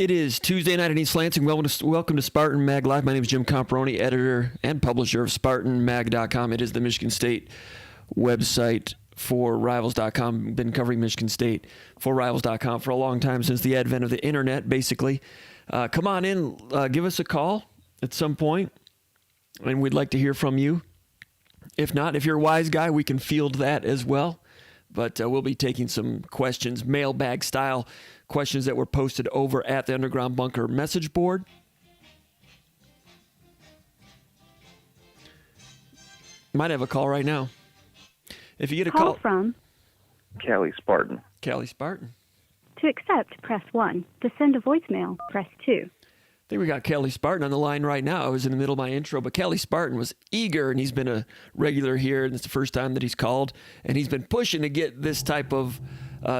It is Tuesday night at East Lansing. Welcome to SpartanMag Live. My name is Jim Comparoni, editor and publisher of SpartanMag.com. It is the Michigan State website for Rivals.com. Been covering Michigan State for Rivals.com for a long time, since the advent of the internet, basically. Come on in, give us a call at some point, and we'd like to hear from you. If not, if you're a wise guy, we can field that as well. But we'll be taking some questions, mailbag style questions that were posted over at the Underground Bunker message board. Might have a call right now. If you get a call from Callie Spartan. Callie Spartan. To accept, press 1. To send a voicemail, press 2. I think we got Callie Spartan on the line right now. I was in the middle of my intro, but Callie Spartan was eager, and he's been a regular here, and it's the first time that he's called, and he's been pushing to get this type of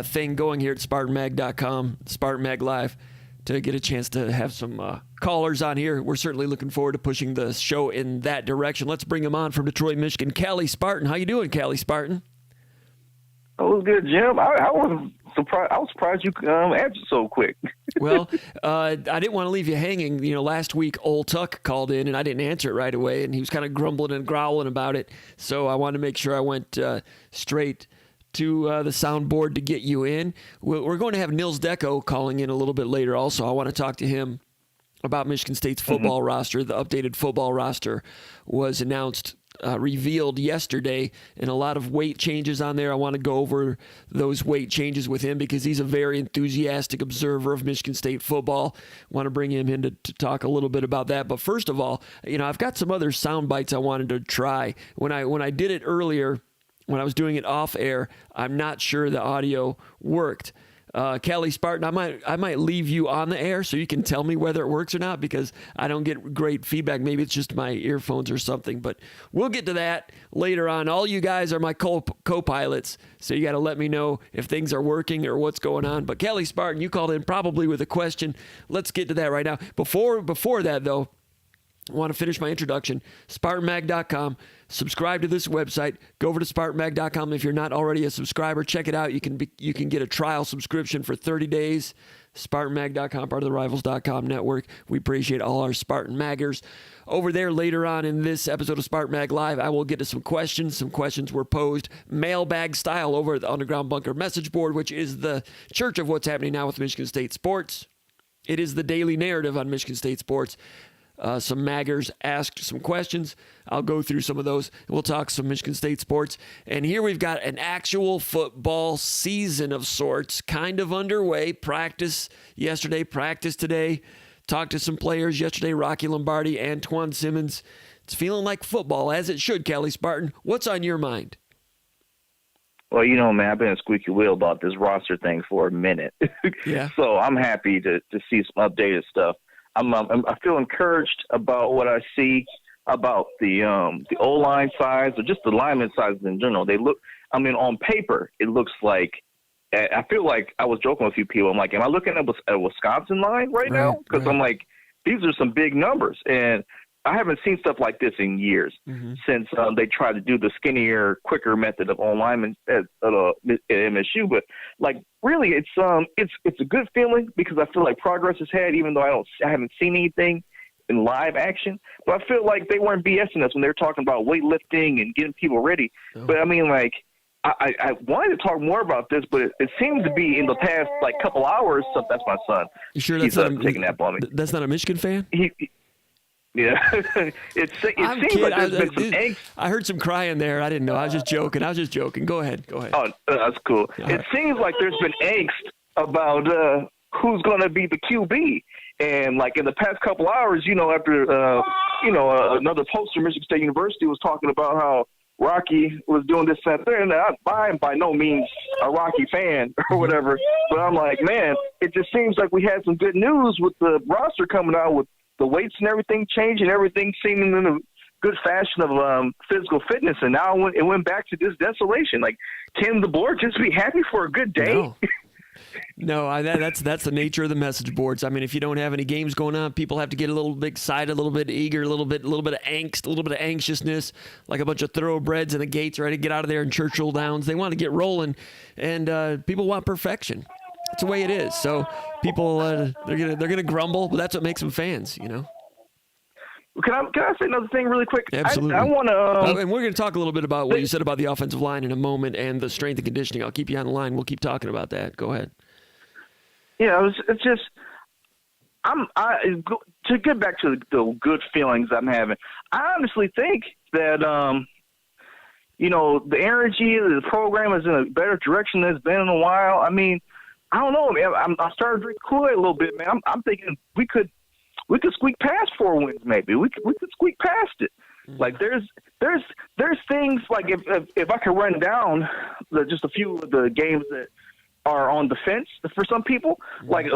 thing going here at SpartanMag.com, SpartanMag Live, to get a chance to have some callers on here. We're certainly looking forward to pushing the show in that direction. Let's bring him on from Detroit, Michigan. Callie Spartan. How you doing, Callie Spartan? It was good, Jim. I was surprised. I was surprised you answered so quick. Well, I didn't want to leave you hanging. You know, last week Old Tuck called in, and I didn't answer it right away, and he was kind of grumbling and growling about it. So I wanted to make sure I went straight to the soundboard to get you in. We're going to have Nils Deco calling in a little bit later also. I want to talk to him about Michigan State's football roster. The updated football roster was announced, revealed yesterday, and a lot of weight changes on there. I want to go over those weight changes with him because he's a very enthusiastic observer of Michigan State football. I want to bring him in to talk a little bit about that. But first of all, you know, I've got some other sound bites I wanted to try. When I did it earlier, when I was doing it off air, I'm not sure the audio worked. Callie Spartan, I might leave you on the air so you can tell me whether it works or not, because I don't get great feedback. Maybe it's just my earphones or something, but we'll get to that later on. All you guys are my co-pilots, so you got to let me know if things are working or what's going on. But Callie Spartan, you called in probably with a question. Let's get to that right now. Before that, though, I want to finish my introduction. SpartanMag.com. Subscribe to this website. Go over to SpartanMag.com. If you're not already a subscriber, check it out. You can get a trial subscription for 30 days. SpartanMag.com, part of the Rivals.com network. We appreciate all our Spartan Maggers. Over there later on in this episode of Spartan Mag Live, I will get to some questions. Some questions were posed mailbag style over at the Underground Bunker message board, which is the church of what's happening now with Michigan State sports. It is the daily narrative on Michigan State sports. Some maggers asked some questions. I'll go through some of those. We'll talk some Michigan State sports. And here we've got an actual football season of sorts kind of underway. Practice yesterday, practice today. Talked to some players yesterday, Rocky Lombardi, Antoine Simmons. It's feeling like football, as it should, Callie Spartan. What's on your mind? Well, you know, man, I've been a squeaky wheel about this roster thing for a minute. Yeah. So I'm happy to see some updated stuff. I feel encouraged about what I see about the O-line size, or just the lineman sizes in general. They look, I mean, on paper, it looks like, I feel like I was joking with a few people. I'm like, am I looking at a Wisconsin line right now? Because I'm like, these are some big numbers. And I haven't seen stuff like this in years since they tried to do the skinnier, quicker method of online at MSU. But like, really, it's a good feeling because I feel like progress is had, even though I haven't seen anything in live action. But I feel like they weren't BSing us when they were talking about weightlifting and getting people ready. Oh. But I mean, like, I wanted to talk more about this, but it seems to be in the past like couple hours. So that's my son. You sure he's that's not taking that on me? That's not a Michigan fan? Yeah, it seems like there's been some angst. I heard some crying there. I didn't know. I was just joking. Go ahead. Oh, that's cool. It seems like there's been angst about who's going to be the QB. And, like, in the past couple hours, you know, after, another poster, Michigan State University was talking about how Rocky was doing this, that, there. And I'm by no means a Rocky fan or whatever. But I'm like, man, it just seems like we had some good news with the roster coming out with the weights and everything changing, everything seeming in a good fashion of physical fitness, and now it went back to this desolation. Like, can the board just be happy for a good day? No, that's the nature of the message boards. I mean, if you don't have any games going on, people have to get a little bit excited, a little bit eager, a little bit of angst, a little bit of anxiousness, like a bunch of thoroughbreds in the gates ready to get out of there in Churchill Downs. They want to get rolling, and people want perfection. It's the way it is. So people, they're gonna grumble, but that's what makes them fans, you know. Can I say another thing really quick? Absolutely. I want to. And we're going to talk a little bit about what you said about the offensive line in a moment and the strength and conditioning. I'll keep you on the line. We'll keep talking about that. Go ahead. Yeah, it's just to get back to the good feelings I'm having. I honestly think that the energy of the program is in a better direction than it's been in a while. I mean, I don't know, man. I started to drink Kool-Aid a little bit, man. I'm thinking we could squeak past 4 wins, maybe. We could squeak past it. Like there's things like if I could run down just a few of the games that are on the fence for some people. Like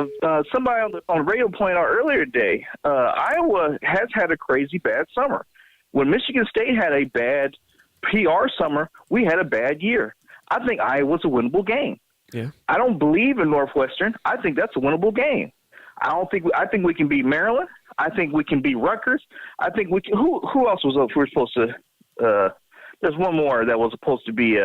somebody on the radio pointed out earlier today, Iowa has had a crazy bad summer. When Michigan State had a bad PR summer, we had a bad year. I think Iowa's a winnable game. Yeah. I don't believe in Northwestern. I think that's a winnable game. I think we can beat Maryland. I think we can beat Rutgers. I think we can. Who else was up? We were supposed to. There's one more that was supposed to be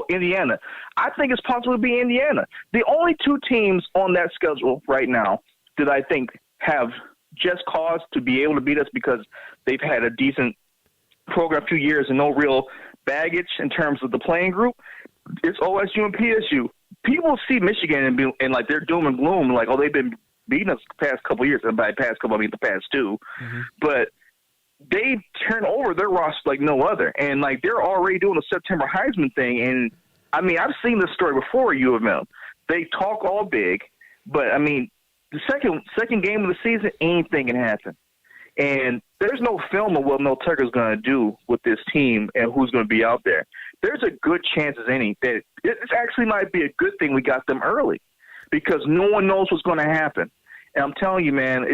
Indiana. I think it's possible to be Indiana. The only 2 teams on that schedule right now that I think have just cause to be able to beat us because they've had a decent program a few years and no real baggage in terms of the playing group. It's OSU and PSU. People see Michigan and like they're doom and gloom, like, oh, they've been beating us the past couple of years. And by past couple, I mean the past 2. Mm-hmm. But they turn over their roster like no other. And like they're already doing the September Heisman thing. And I mean, I've seen this story before, U of M. They talk all big, but I mean, the second game of the season, anything can happen. And there's no film of what Mel Tucker's going to do with this team and who's going to be out there. There's a good chance as any that it actually might be a good thing we got them early because no one knows what's going to happen. And I'm telling you, man,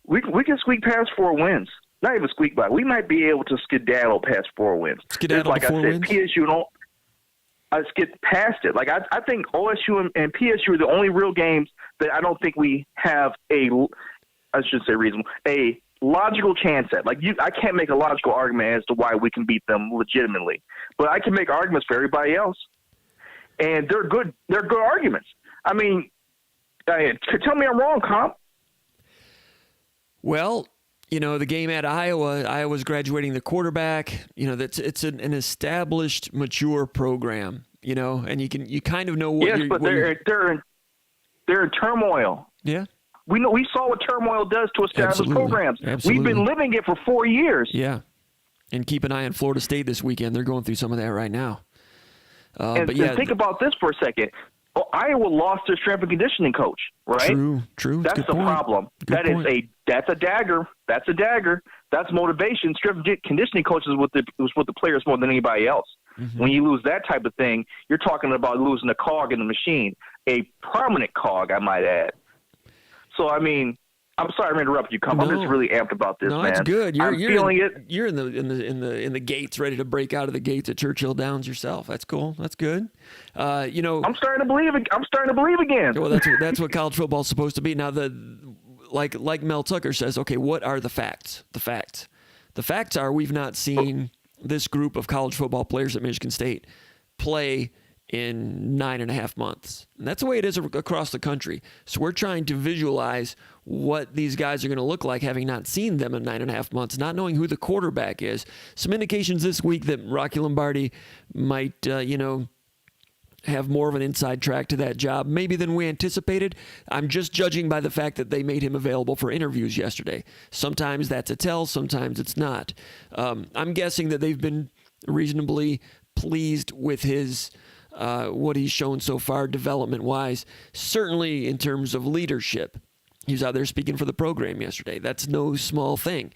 we can squeak past 4 wins. Not even squeak by. We might be able to skedaddle past 4 wins. Skedaddle like to 4 wins? PSU don't. I skip past it. Like I think OSU and PSU are the only real games that I don't think we have a logical chance at. Like I can't make a logical argument as to why we can beat them legitimately, but I can make arguments for everybody else, and they're good. They're good arguments. I mean, tell me I'm wrong, Comp. Well, the game at Iowa's graduating the quarterback. It's an established, mature program. And you kind of know what. Yes, but they're in turmoil. Yeah. We saw what turmoil does to established programs. Absolutely. We've been living it for 4 years. Yeah. And keep an eye on Florida State this weekend. They're going through some of that right now. And think about this for a second. Iowa lost their strength and conditioning coach, right? True. That's the problem. That's a dagger. That's a dagger. That's motivation. Strength and conditioning coaches with the players more than anybody else. Mm-hmm. When you lose that type of thing, you're talking about losing a cog in the machine, a permanent cog, I might add. So, I mean, I'm sorry to interrupt you, I'm just really amped about this, man. No, it's good. I'm feeling it. You're in the gates, ready to break out of the gates at Churchill Downs yourself. That's cool. That's good. I'm starting to believe. I'm starting to believe again. Well, that's what college football is supposed to be. Now, like Mel Tucker says, okay, what are the facts? The facts are we've not seen this group of college football players at Michigan State play in 9.5 months. And that's the way it is across the country. So we're trying to visualize what these guys are going to look like, having not seen them in 9.5 months, not knowing who the quarterback is. Some indications this week that Rocky Lombardi might, have more of an inside track to that job, maybe than we anticipated. I'm just judging by the fact that they made him available for interviews yesterday. Sometimes that's a tell, sometimes it's not. I'm guessing that they've been reasonably pleased with his what he's shown so far development-wise, certainly in terms of leadership. He was out there speaking for the program yesterday. That's no small thing.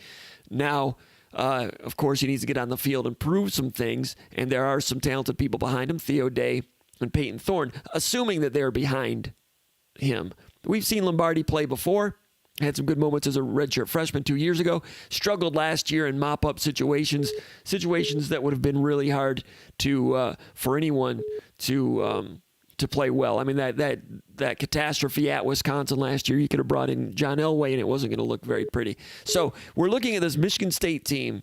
Now, of course, he needs to get on the field and prove some things, and there are some talented people behind him, Theo Day and Peyton Thorne, assuming that they're behind him. We've seen Lombardi play before. Had some good moments as a redshirt freshman 2 years ago. Struggled last year in mop-up situations that would have been really hard to for anyone to play well. I mean, that catastrophe at Wisconsin last year, you could have brought in John Elway, and it wasn't going to look very pretty. So we're looking at this Michigan State team,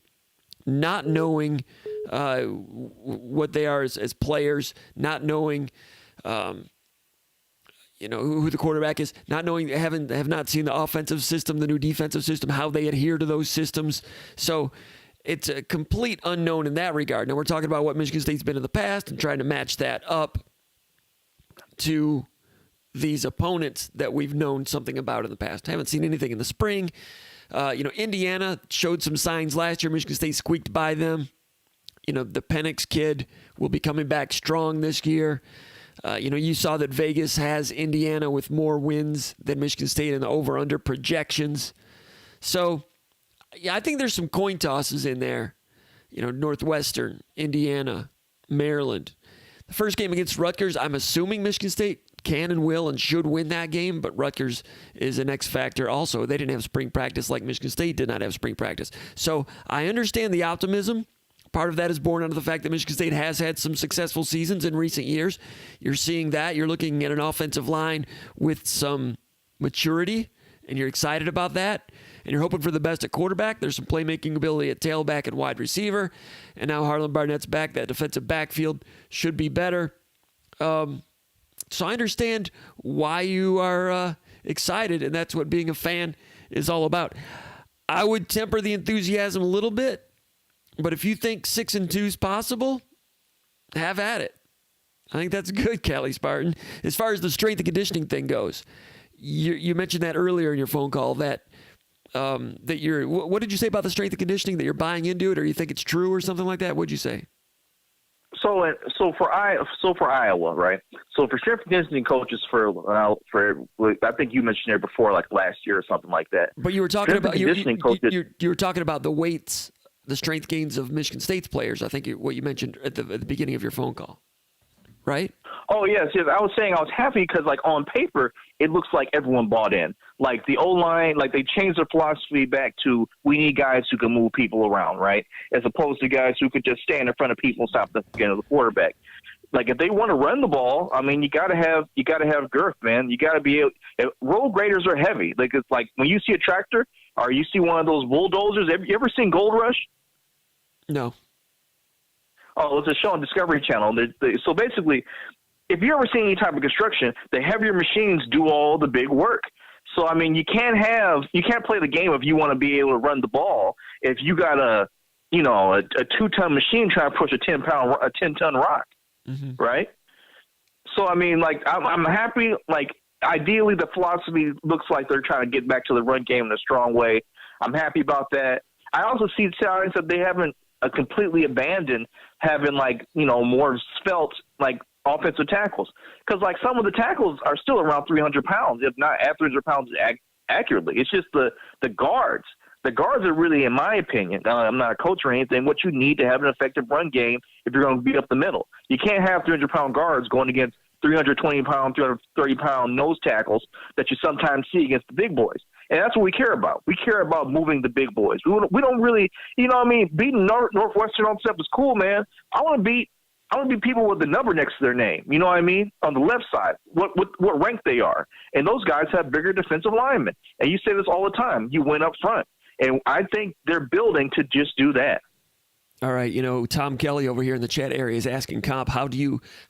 not knowing what they are as players, not knowing who the quarterback is, not knowing, have not seen the offensive system, the new defensive system, how they adhere to those systems. So it's a complete unknown in that regard. Now we're talking about what Michigan State's been in the past and trying to match that up to these opponents that we've known something about in the past. I haven't seen anything in the spring. Indiana showed some signs last year. Michigan State squeaked by them. The Penix kid will be coming back strong this year. You saw that Vegas has Indiana with more wins than Michigan State in the over-under projections. So, yeah, I think there's some coin tosses in there. Northwestern, Indiana, Maryland. The first game against Rutgers, I'm assuming Michigan State can and will and should win that game, but Rutgers is an X factor also. They didn't have spring practice like Michigan State did not have spring practice. So I understand the optimism. Part of that is born out of the fact that Michigan State has had some successful seasons in recent years. You're seeing that. You're looking at an offensive line with some maturity, and you're excited about that. And you're hoping for the best at quarterback. There's some playmaking ability at tailback and wide receiver. And now Harlan Barnett's back. That defensive backfield should be better. So I understand why you are excited, and that's what being a fan is all about. I would temper the enthusiasm a little bit, but if you think 6-2 is possible, have at it. I think that's good, Callie Spartan. As far as the strength and conditioning thing goes, you mentioned that earlier in your phone call that you're. What did you say about the strength and conditioning? That you're buying into it, or you think it's true, or something like that? What'd you say? So for Iowa, right? So for strength and conditioning coaches for I think you mentioned it before, like last year or something like that. But you were talking about you were talking about the weights, the strength gains of Michigan State's players. I think what you mentioned at the beginning of your phone call, right? Oh yes. I was saying I was happy because like on paper it looks like everyone bought in. Like the O-line, like they changed their philosophy back to we need guys who can move people around, right? As opposed to guys who could just stand in front of people and stop the quarterback. Like if they want to run the ball, I mean, you gotta have girth, man. You gotta be able. Road graders are heavy. Like it's like when you see a tractor or you see one of those bulldozers. Have you ever seen Gold Rush? No. Oh, it's a show on Discovery Channel. So basically, if you ever seen any type of construction, the heavier machines do all the big work. So I mean, you can't play the game if you want to be able to run the ball if you got a 2-ton machine trying to push a 10-ton rock, right? So I mean, like I'm happy. Like ideally, the philosophy looks like they're trying to get back to the run game in a strong way. I'm happy about that. I also see signs that they haven't completely abandoned having more svelte offensive tackles, because like some of the tackles are still around 300 pounds, if not at 300 pounds accurately. It's just the guards. The guards are really, in my opinion, I'm not a coach or anything, what you need to have an effective run game if you're going to beat up the middle. You can't have 300-pound guards going against 320-pound, 330-pound nose tackles that you sometimes see against the big boys. And that's what we care about. We care about moving the big boys. We don't really, beating Northwestern on step is cool, man. I want to beat people with the number next to their name. You know what I mean? On the left side, what rank they are. And those guys have bigger defensive linemen. And you say this all the time. You win up front. And I think they're building to just do that. All right. Tom Kelly over here in the chat area is asking Comp, how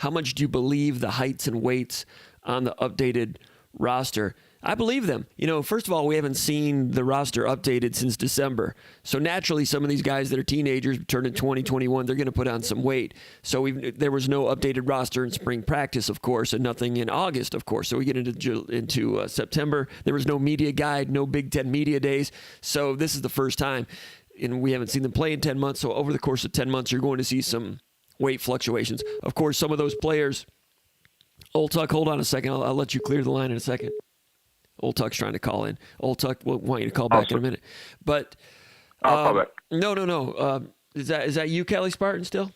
much do you believe the heights and weights on the updated roster? I believe them. First of all, we haven't seen the roster updated since December. So naturally, some of these guys that are teenagers turning 20, 21, they're going to put on some weight. So there was no updated roster in spring practice, of course, and nothing in August, of course. So we get into September. There was no media guide, no Big Ten media days. So this is the first time. And we haven't seen them play in 10 months. So over the course of 10 months, you're going to see some weight fluctuations. Of course, some of those players. Old Tuck, hold on a second. I'll let you clear the line in a second. Old Tuck's trying to call in. Old Tuck will want you to call back in a minute. But I'll call back. No. Is that you, Callie Spartan, still? All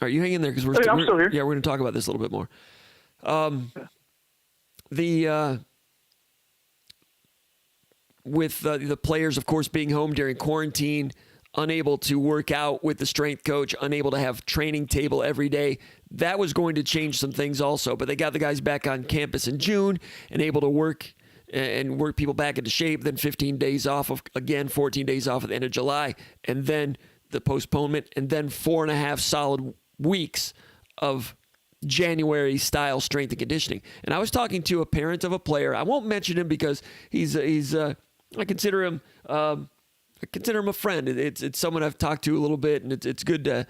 right, you hang in there because we're still here. Yeah, we're going to talk about this a little bit more. With the players, of course, being home during quarantine, unable to work out with the strength coach, unable to have training table every day. That was going to change some things also, but they got the guys back on campus in June and able to work people back into shape. Then 15 days off 14 days off at the end of July, and then the postponement, and then 4.5 solid weeks of January style strength and conditioning. And I was talking to a parent of a player. I won't mention him because I consider him a friend. It's someone I've talked to a little bit, and it's good to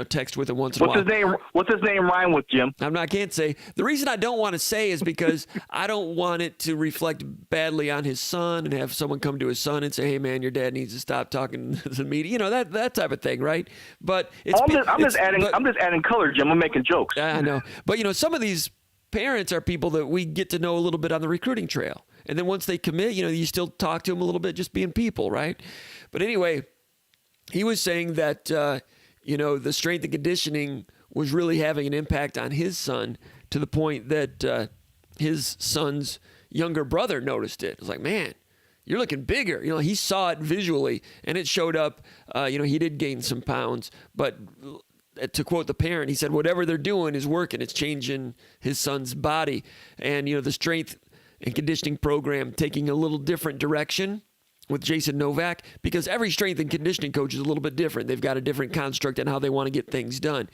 text with him once in a while. What's his name rhyme with, Jim? I can't say. The reason I don't want to say is because I don't want it to reflect badly on his son and have someone come to his son and say, "Hey, man, your dad needs to stop talking to the media." That type of thing, right? But I'm just adding color, Jim. I'm making jokes. I know, but some of these parents are people that we get to know a little bit on the recruiting trail, and then once they commit, you still talk to them a little bit, just being people, right? But anyway, he was saying that. The strength and conditioning was really having an impact on his son to the point that his son's younger brother noticed it. It was like, man, you're looking bigger. He saw it visually, and it showed up. He did gain some pounds, but to quote the parent, he said, whatever they're doing is working. It's changing his son's body. And, the strength and conditioning program taking a little different direction with Jason Novak, because every strength and conditioning coach is a little bit different. They've got a different construct on how they want to get things done.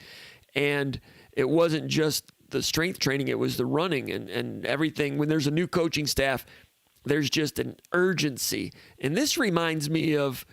And it wasn't just the strength training, it was the running and everything. When there's a new coaching staff, there's just an urgency. And this reminds me of,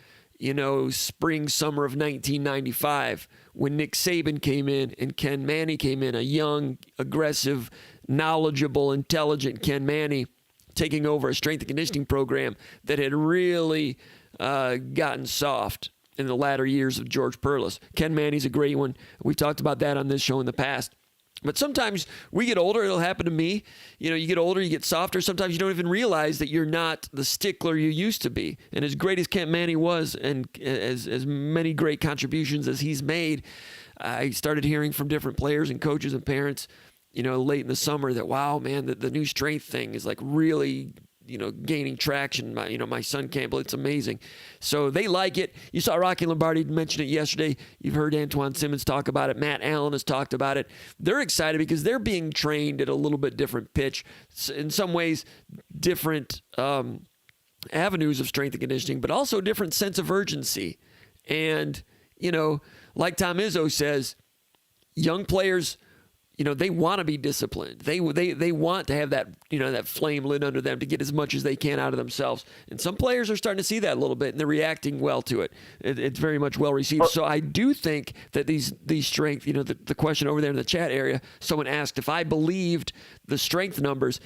spring, summer of 1995, when Nick Saban came in and Ken Manny came in, a young, aggressive, knowledgeable, intelligent Ken Manny, taking over a strength and conditioning program that had really gotten soft in the latter years of George Perlis. Ken Manny's a great one. We've talked about that on this show in the past. But sometimes we get older. It'll happen to me. You get older, you get softer. Sometimes you don't even realize that you're not the stickler you used to be. And as great as Ken Manny was, and as many great contributions as he's made, I started hearing from different players and coaches and parents late in the summer that, wow, man, the new strength thing is like really, gaining traction. My son can't believe it's amazing. So they like it. You saw Rocky Lombardi mention it yesterday. You've heard Antoine Simmons talk about it. Matt Allen has talked about it. They're excited because they're being trained at a little bit different pitch. In some ways, different avenues of strength and conditioning, but also different sense of urgency. And, like Tom Izzo says, young players, they want to be disciplined. They want to have that, that flame lit under them to get as much as they can out of themselves. And some players are starting to see that a little bit, and they're reacting well to it. It's very much well received. So I do think that these strength, the question over there in the chat area, someone asked if I believed the strength numbers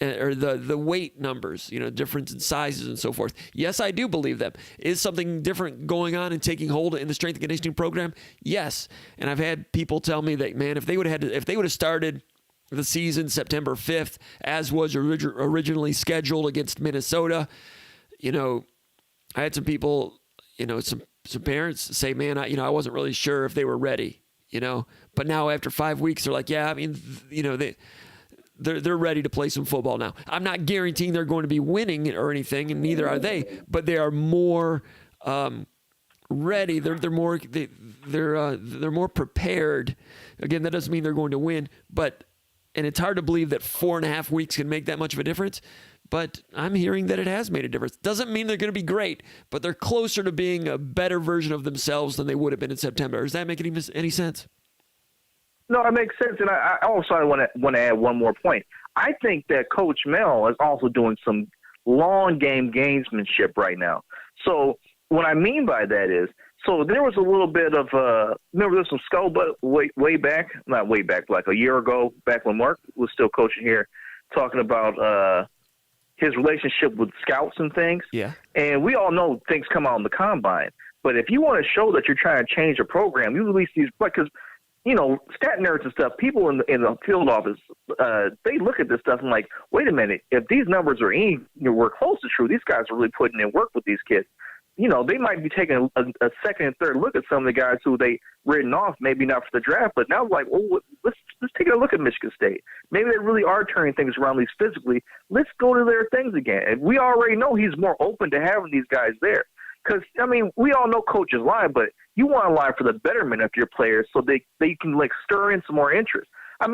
or the weight numbers, difference in sizes and so forth. Yes, I do believe them. Is something different going on and taking hold in the strength and conditioning program? Yes. And I've had people tell me that, man, if they would have started the season September 5th, as was originally scheduled against Minnesota, I had some people, some parents say, man, I wasn't really sure if they were ready, but now after 5 weeks, they're like, yeah, I mean, they're ready to play some football now. I'm not guaranteeing they're going to be winning or anything, and neither are they, but they are more ready. They're more prepared. Again, that doesn't mean they're going to win, and it's hard to believe that 4.5 weeks can make that much of a difference. But I'm hearing that it has made a difference. Doesn't mean they're going to be great, but they're closer to being a better version of themselves than they would have been in September. Does that make any sense? No, it makes sense. And I also want to add one more point. I think that Coach Mel is also doing some long game gamesmanship right now. So what I mean by that is, so there was a little bit of remember there's some scuttlebutt way back, not way back, like a year ago, back when Mark was still coaching here, talking about his relationship with scouts and things. Yeah. And we all know things come out in the combine. But if you want to show that you're trying to change a program, you release these, because stat nerds and stuff, people in the field office, they look at this stuff and like, wait a minute, if these numbers are we're close to true, these guys are really putting in work with these kids. They might be taking a second and third look at some of the guys who they written off, maybe not for the draft, but now like, well, let's take a look at Michigan State. Maybe they really are turning things around, at least physically. Let's go to their things again. And we already know he's more open to having these guys there. Because, we all know coaches lie, but you want to lie for the betterment of your players so they can, like, stir in some more interest. I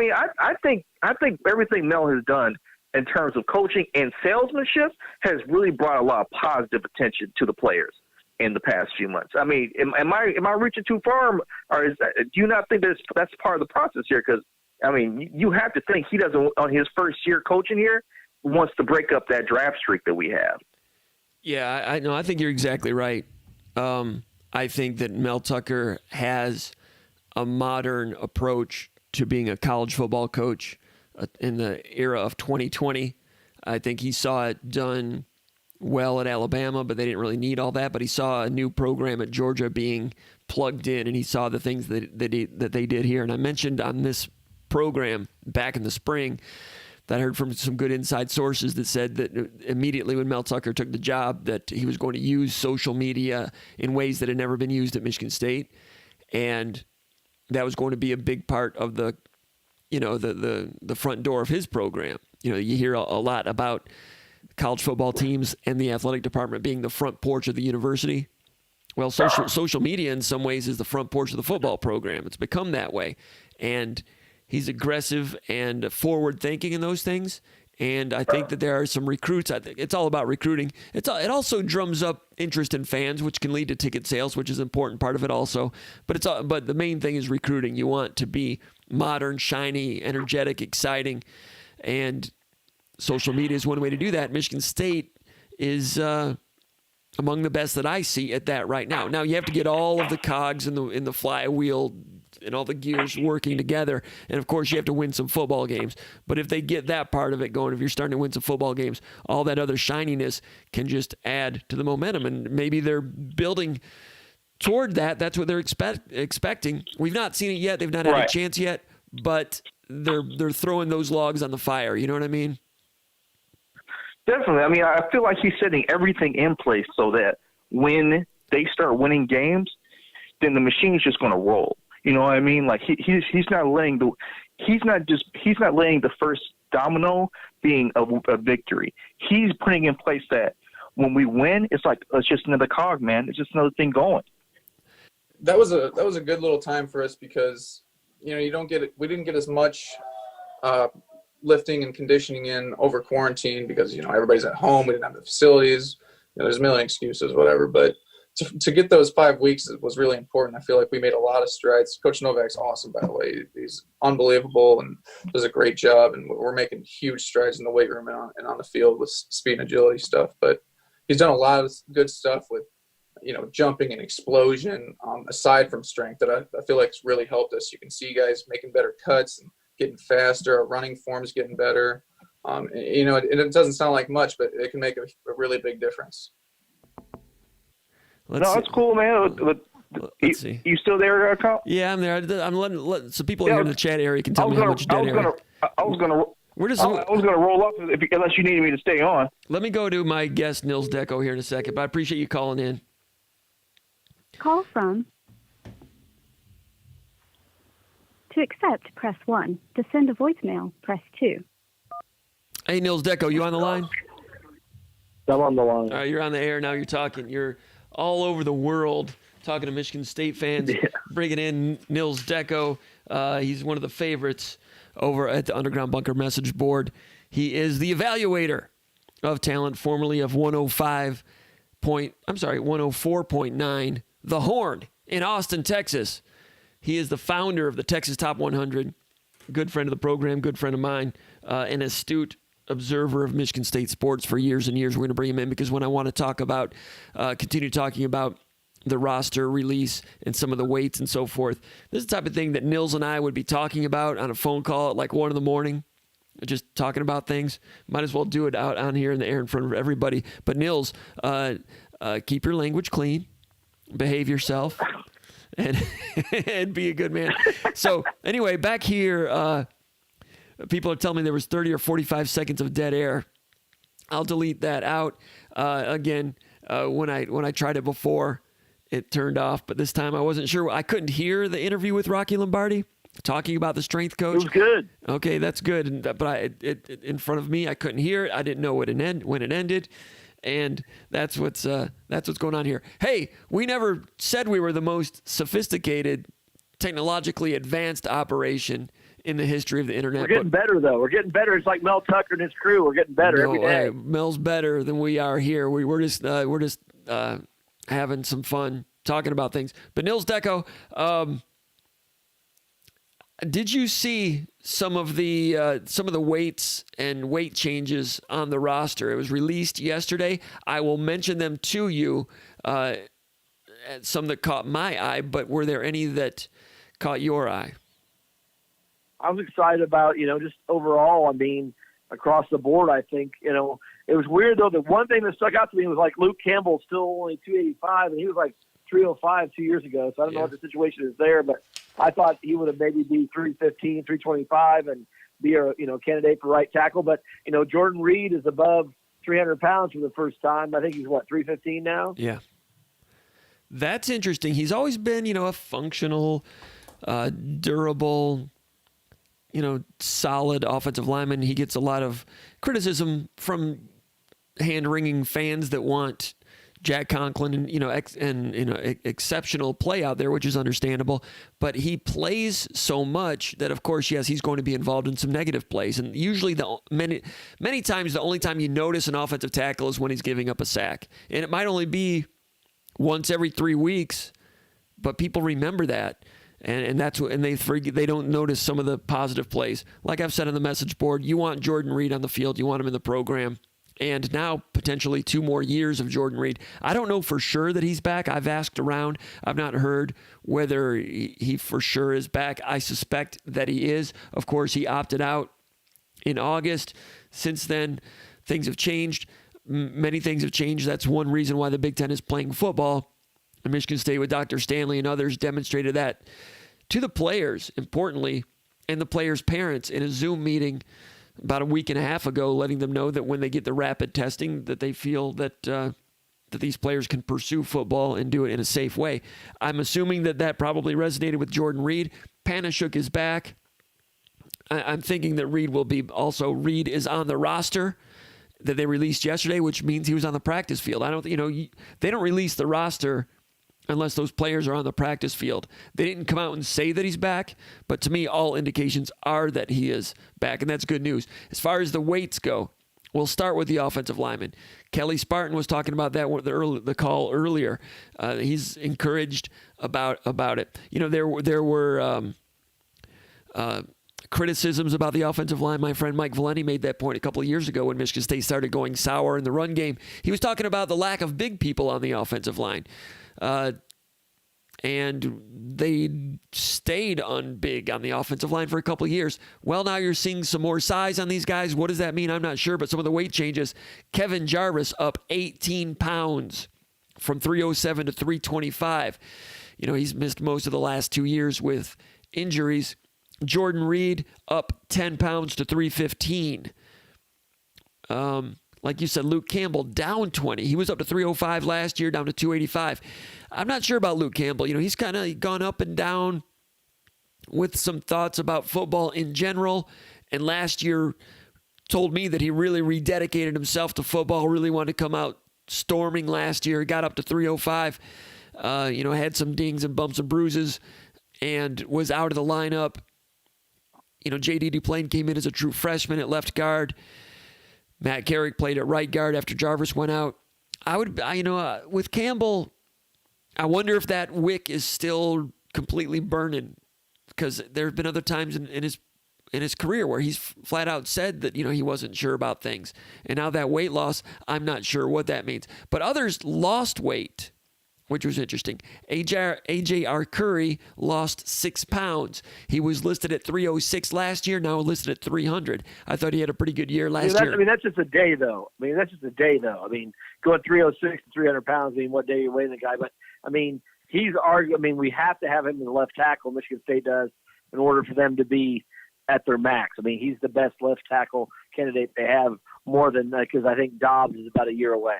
think everything Mel has done in terms of coaching and salesmanship has really brought a lot of positive attention to the players in the past few months. Am I reaching too far, or do you not think that's part of the process here? Because I mean, you have to think he doesn't, on his first year coaching here, wants to break up that draft streak that we have. Yeah, I know. I think you're exactly right. I think that Mel Tucker has a modern approach to being a college football coach in the era of 2020. I think he saw it done well at Alabama, but they didn't really need all that. But he saw a new program at Georgia being plugged in, and he saw the things that they did here. And I mentioned on this program back in the spring that I heard from some good inside sources that said that immediately when Mel Tucker took the job that he was going to use social media in ways that had never been used at Michigan State. And that was going to be a big part of the front door of his program. You know, you hear a lot about college football teams and the athletic department being the front porch of the university. Well, social media in some ways is the front porch of the football program. It's become that way. And he's aggressive and forward thinking in those things. And I think that there are some recruits. I think it's all about recruiting. It also drums up interest in fans, which can lead to ticket sales, which is an important part of it also. But the main thing is recruiting. You want to be modern, shiny, energetic, exciting, and social media is one way to do that. Michigan State is among the best that I see at that right now. Now you have to get all of the cogs in the flywheel and all the gears working together. And of course you have to win some football games. But if they get that part of it going, if you're starting to win some football games, all that other shininess can just add to the momentum. And maybe they're building toward that. That's what they're expecting. We've not seen it yet. They've not had a chance yet, but they're throwing those logs on the fire. You know what I mean? Definitely. I mean, I feel like he's setting everything in place so that when they start winning games, then the machine's just going to roll. You know what I mean? Like he's not letting the first domino being a victory. He's putting in place that when we win, it's like it's just another cog, man. It's just another thing going. That was a good little time for us because we didn't get as much lifting and conditioning in over quarantine because everybody's at home. We didn't have the facilities. There's a million excuses, whatever, but. To get those 5 weeks was really important. I feel like we made a lot of strides. Coach Novak's awesome, by the way. He's unbelievable and does a great job. And we're making huge strides in the weight room and on the field with speed and agility stuff. But he's done a lot of good stuff with, jumping and explosion aside from strength that I feel like has really helped us. You can see guys making better cuts and getting faster. Our running form's getting better. It doesn't sound like much, but it can make a really big difference. That's cool, man. Let's see. You still there, Kyle? Yeah, I'm there. I'm letting so people here in the chat area can tell me how much dead air. I was gonna roll up unless you needed me to stay on. Let me go to my guest Nils Deco here in a second, but I appreciate you calling in. Call from. To accept, press 1. To send a voicemail, press 2. Hey, Nils Deco, you on the line? I'm on the line. All right, you're on the air now. You're talking. You're all over the world talking to Michigan State fans, bringing in Nils Deco. He's one of the favorites over at the Underground Bunker message board. He is the evaluator of talent, formerly of 104.9, The Horn in Austin, Texas. He is the founder of the Texas Top 100, good friend of the program, good friend of mine, an astute observer of Michigan State sports for years and years. We're going to bring him in because when I want to talk about, continue talking about the roster release and some of the weights and so forth, this is the type of thing that Nils and I would be talking about on a phone call at like 1 a.m, just talking about things. Might as well do it out on here in the air in front of everybody. But Nils, keep your language clean, behave yourself, and and be a good man. So anyway, back here, people are telling me there was 30 or 45 seconds of dead air. I'll delete that out. Again, when I tried it before, it turned off. But this time I wasn't sure. I couldn't hear the interview with Rocky Lombardi talking about the strength coach. It was good. Okay, that's good. But it in front of me, I couldn't hear it. I didn't know when it ended. And that's what's going on here. Hey, we never said we were the most sophisticated, technologically advanced operation in the history of the internet. We're getting better, though. We're getting better. It's like Mel Tucker and his crew. We're getting better every day. Mel's better than we are here. We're just having some fun talking about things. But Nils Deco, Did you see some of the weights and weight changes on the roster? It was released yesterday. I will mention them to you. Some that caught my eye, but were there any that caught your eye? I was excited about, just overall, across the board, I think, it was weird, though. The one thing that stuck out to me was, Luke Campbell's still only 285, and he was, 305 2 years ago. So I don't know what the situation is there, but I thought he would have maybe be 315, 325 and be a, candidate for right tackle. But, Jordan Reed is above 300 pounds for the first time. I think he's, 315 now? Yeah. That's interesting. He's always been, a functional, durable, solid offensive lineman. He gets a lot of criticism from hand-wringing fans that want Jack Conklin and, exceptional play out there, which is understandable. But he plays so much that, of course, yes, he's going to be involved in some negative plays. And usually, many times, the only time you notice an offensive tackle is when he's giving up a sack. And it might only be once every 3 weeks, but people remember that. And that's what, and they don't notice some of the positive plays. Like I've said on the message board, you want Jordan Reed on the field, you want him in the program. And now potentially 2 more years of Jordan Reed. I don't know for sure that he's back. I've asked around. I've not heard whether he for sure is back. I suspect that he is. Of course, he opted out in August. Since then, things have changed. Many things have changed. That's one reason why the Big Ten is playing football. And Michigan State with Dr. Stanley and others demonstrated that to the players, importantly, and the players' parents in a Zoom meeting about a week and a half ago, letting them know that when they get the rapid testing, that they feel that that these players can pursue football and do it in a safe way. I'm assuming that probably resonated with Jordan Reed. Panashuk is back. I'm thinking that Reed will be also. Reed is on the roster that they released yesterday, which means he was on the practice field. They don't release the roster unless those players are on the practice field. They didn't come out and say that he's back, but to me, all indications are that he is back, and that's good news. As far as the weights go, we'll start with the offensive lineman. Kelly Spartan was talking about that with the call earlier. He's encouraged about it. There were criticisms about the offensive line. My friend Mike Valenti made that point a couple of years ago when Michigan State started going sour in the run game. He was talking about the lack of big people on the offensive line. And they stayed unbig on the offensive line for a couple of years. Well, now you're seeing some more size on these guys. What does that mean? I'm not sure, but some of the weight changes. Kevin Jarvis up 18 pounds from 307 to 325. He's missed most of the last 2 years with injuries. Jordan Reed up 10 pounds to 315. Like you said, Luke Campbell down 20. He was up to 305 last year, down to 285. I'm not sure about Luke Campbell. He's kind of gone up and down with some thoughts about football in general. And last year told me that he really rededicated himself to football, really wanted to come out storming last year. Got up to 305, had some dings and bumps and bruises and was out of the lineup. J.D. Duplain came in as a true freshman at left guard. Matt Carrick played at right guard after Jarvis went out. With Campbell, I wonder if that wick is still completely burning, because there have been other times in his career where he's flat out said that he wasn't sure about things, and now that weight loss, I'm not sure what that means. But others lost weight, which was interesting. A.J. Arcuri lost 6 pounds. He was listed at 306 last year, now listed at 300. I thought he had a pretty good year last year. That's just a day, though. Going 306 to 300 pounds, what day are you weighing the guy? But, we have to have him as a left tackle, Michigan State does, in order for them to be at their max. He's the best left tackle candidate they have, more than because I think Dobbs is about a year away.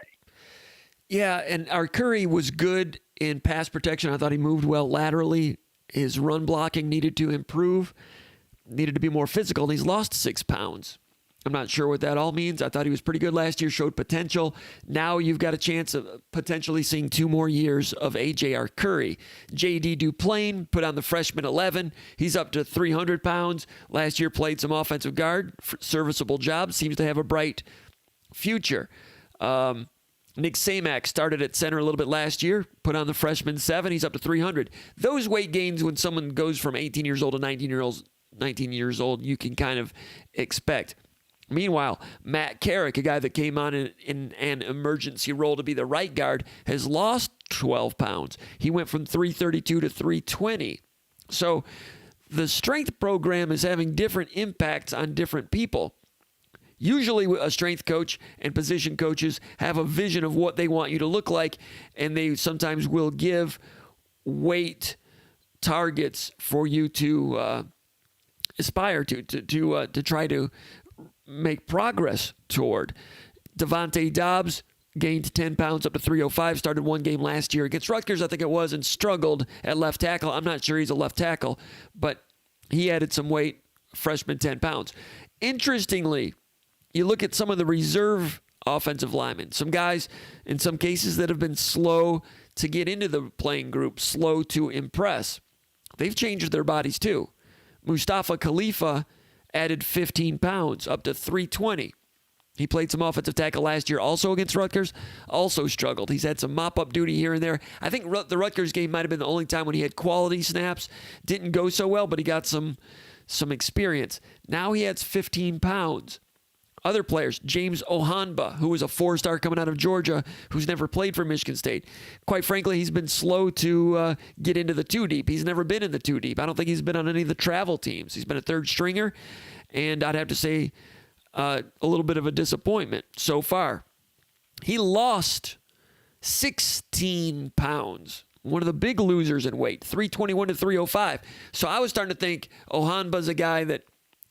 Yeah, and Arcuri was good in pass protection. I thought he moved well laterally. His run blocking needed to improve, needed to be more physical, and he's lost 6 pounds. I'm not sure what that all means. I thought he was pretty good last year, showed potential. Now you've got a chance of potentially seeing 2 more years of A.J. Arcuri. J.D. Duplain put on the freshman 11. He's up to 300 pounds. Last year played some offensive guard, serviceable job, seems to have a bright future. Nick Samak started at center a little bit last year, put on the freshman 7. He's up to 300. Those weight gains when someone goes from 18 years old to 19 years old, you can kind of expect. Meanwhile, Matt Carrick, a guy that came on in an emergency role to be the right guard, has lost 12 pounds. He went from 332 to 320. So the strength program is having different impacts on different people. Usually a strength coach and position coaches have a vision of what they want you to look like, and they sometimes will give weight targets for you to aspire to try to make progress toward. Devontae Dobbs gained 10 pounds up to 305, started one game last year against Rutgers, I think it was, and struggled at left tackle. I'm not sure he's a left tackle, but he added some weight, freshman 10 pounds. Interestingly, you look at some of the reserve offensive linemen, some guys in some cases that have been slow to get into the playing group, slow to impress. They've changed their bodies too. Mustafa Khalifa added 15 pounds up to 320. He played some offensive tackle last year also against Rutgers, also struggled. He's had some mop-up duty here and there. I think the Rutgers game might have been the only time when he had quality snaps. Didn't go so well, but he got some experience. Now he adds 15 pounds. Other players, James Ohanba, who was a 4-star coming out of Georgia, who's never played for Michigan State. Quite frankly, he's been slow to get into the 2-deep. He's never been in the 2-deep. I don't think he's been on any of the travel teams. He's been a third stringer, and I'd have to say a little bit of a disappointment so far. He lost 16 pounds. One of the big losers in weight, 321 to 305. So I was starting to think Ohanba's a guy that,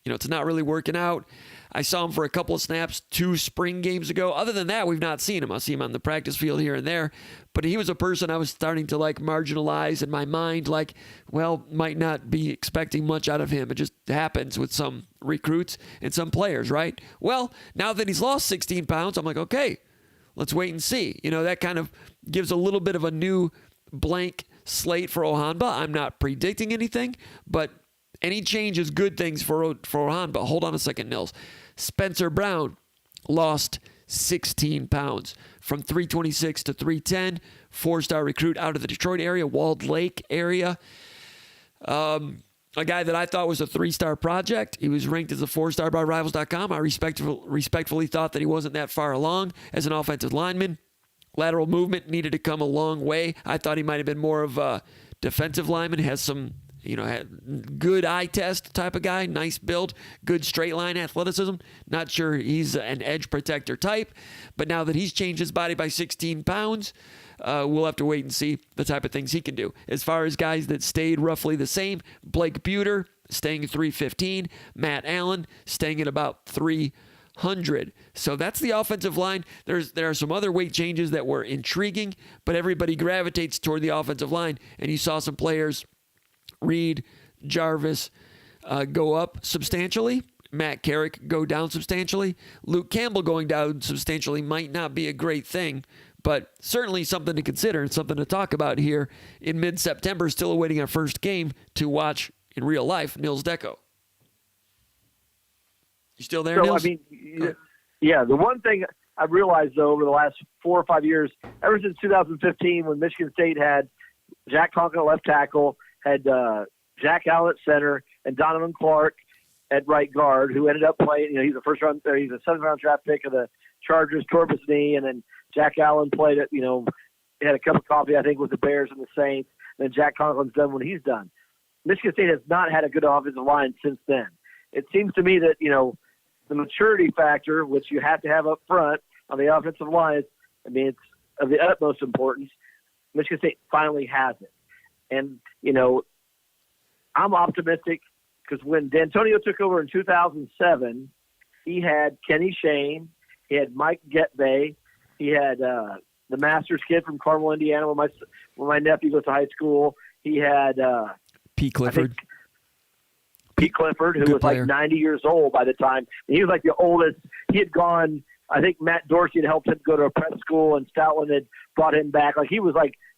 it's not really working out. I saw him for a couple of snaps 2 spring games ago. Other than that, we've not seen him. I see him on the practice field here and there. But he was a person I was starting to marginalize in my mind, might not be expecting much out of him. It just happens with some recruits and some players, right? Well, now that he's lost 16 pounds, I'm like, okay, let's wait and see. That kind of gives a little bit of a new blank slate for Ohanba. I'm not predicting anything, but any change is good things for Ohanba. Hold on a second, Nils. Spencer Brown lost 16 pounds from 326 to 310. 4-star recruit out of the Detroit area, Walled Lake area. A guy that I thought was a 3-star project. He was ranked as a 4-star by Rivals.com. I respectfully thought that he wasn't that far along as an offensive lineman. Lateral movement needed to come a long way. I thought he might have been more of a defensive lineman. Has some good eye test type of guy, nice build, good straight line athleticism. Not sure he's an edge protector type, but now that he's changed his body by 16 pounds, we'll have to wait and see the type of things he can do. As far as guys that stayed roughly the same, Blake Buter staying at 315, Matt Allen staying at about 300. So that's the offensive line. There are some other weight changes that were intriguing, but everybody gravitates toward the offensive line, and you saw some players, Reed, Jarvis, go up substantially. Matt Carrick go down substantially. Luke Campbell going down substantially might not be a great thing, but certainly something to consider and something to talk about here in mid-September, still awaiting our first game to watch in real life, Nils Deco. You still there, Nils? Yeah, the one thing I've realized, though, over the last 4 or 5 years, ever since 2015 when Michigan State had Jack Conklin at left tackle, had Jack Allen at center, and Donovan Clark at right guard, who ended up playing. He's a he's a 7th-round draft pick of the Chargers, tore his knee, and then Jack Allen played at, had a cup of coffee, I think, with the Bears and the Saints. And then Jack Conklin's done what he's done. Michigan State has not had a good offensive line since then. It seems to me that the maturity factor, which you have to have up front on the offensive line, it's of the utmost importance. Michigan State finally has it. And, I'm optimistic because when D'Antonio took over in 2007, he had Kenny Shane, he had Mike Getbay, he had the Masters kid from Carmel, Indiana, where my nephew goes to high school. He had Pete Clifford. Pete Clifford, who was player. 90 years old by the time. And he was the oldest. He had gone, I think Matt Dorsey had helped him go to a prep school, and Stoutland had brought him back. He was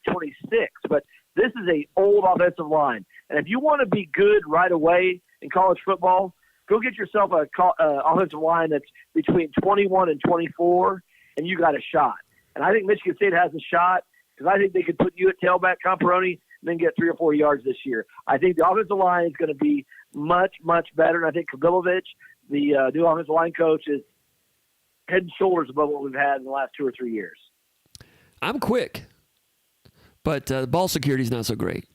26. But this is a old offensive line. And if you want to be good right away in college football, go get yourself a offensive line that's between 21 and 24, and you got a shot. And I think Michigan State has a shot because I think they could put you at tailback, Comparoni, and then get 3 or 4 yards this year. I think the offensive line is going to be much, much better. And I think Kabilovic, the new offensive line coach, is head and shoulders above what we've had in the last 2 or 3 years. I'm quick, but ball security is not so great.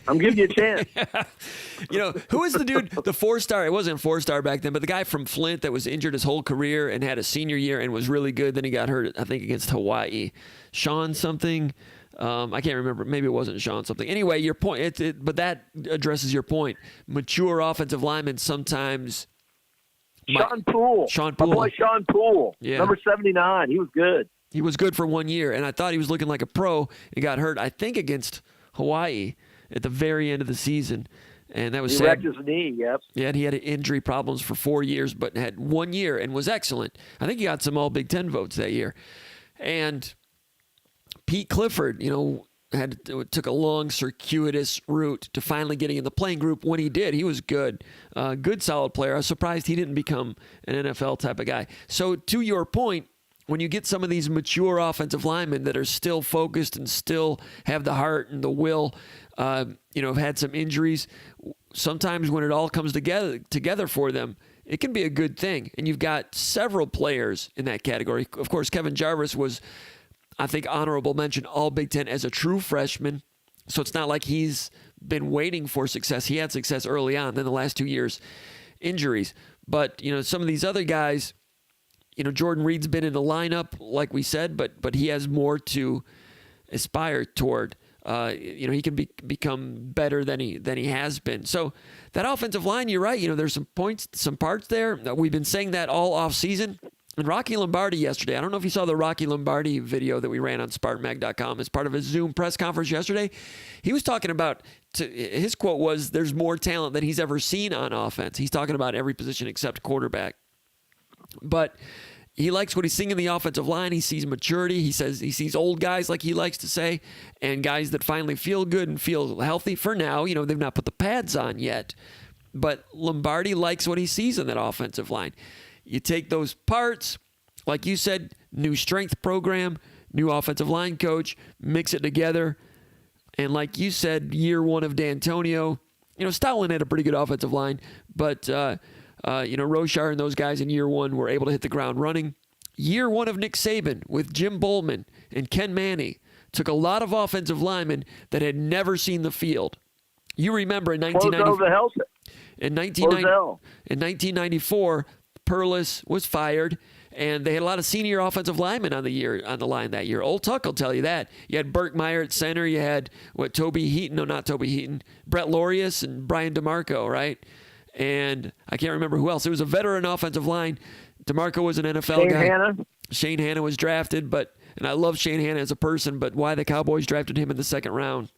I'm giving you a chance. Who was the dude, the 4-star? It wasn't 4-star back then, but the guy from Flint that was injured his whole career and had a senior year and was really good. Then he got hurt, I think, against Hawaii. Sean something. I can't remember. Maybe it wasn't Sean something. Anyway, your point. But that addresses your point. Mature offensive linemen sometimes. Sean Poole. My boy Sean Poole. Yeah. Number 79. He was good. He was good for 1 year, and I thought he was looking like a pro. He got hurt, I think, against Hawaii at the very end of the season, and that was sad. He wrecked his knee, yep. Yeah, and he had injury problems for 4 years, but had 1 year and was excellent. I think he got some All-Big Ten votes that year. And Pete Clifford, took a long, circuitous route to finally getting in the playing group. When he did, he was good. Good, solid player. I was surprised he didn't become an NFL type of guy. So to your point, when you get some of these mature offensive linemen that are still focused and still have the heart and the will, have had some injuries, sometimes when it all comes together for them, it can be a good thing. And you've got several players in that category. Of course, Kevin Jarvis was, I think, honorable mention All Big Ten as a true freshman. So it's not like he's been waiting for success. He had success early on. Then the last 2 years, injuries. But, some of these other guys, Jordan Reed's been in the lineup, like we said, but he has more to aspire toward. He can become better than he has been. So that offensive line, you're right. There's some parts there. We've been saying that all off season. And Rocky Lombardi yesterday, I don't know if you saw the Rocky Lombardi video that we ran on SpartanMag.com as part of his Zoom press conference yesterday. He was talking about, his quote was, there's more talent than he's ever seen on offense. He's talking about every position except quarterback. But he likes what he's seeing in the offensive line. He sees maturity. He says he sees old guys, like he likes to say, and guys that finally feel good and feel healthy. For now, they've not put the pads on yet. But Lombardi likes what he sees in that offensive line. You take those parts, like you said, new strength program, new offensive line coach, mix it together. And like you said, year one of D'Antonio, Stalin had a pretty good offensive line, but Roshar and those guys in year one were able to hit the ground running. Year one of Nick Saban with Jim Bowman and Ken Manny took a lot of offensive linemen that had never seen the field. You remember in 1994, Perlis was fired, and they had a lot of senior offensive linemen on the line that year. Old Tuck will tell you that. You had Burke Meyer at center. You had Brett Lorius and Brian DeMarco, right? And I can't remember who else. It was a veteran offensive line. DeMarco was an NFL guy. Shane Hanna was drafted, and I love Shane Hanna as a person, but why the Cowboys drafted him in the second round?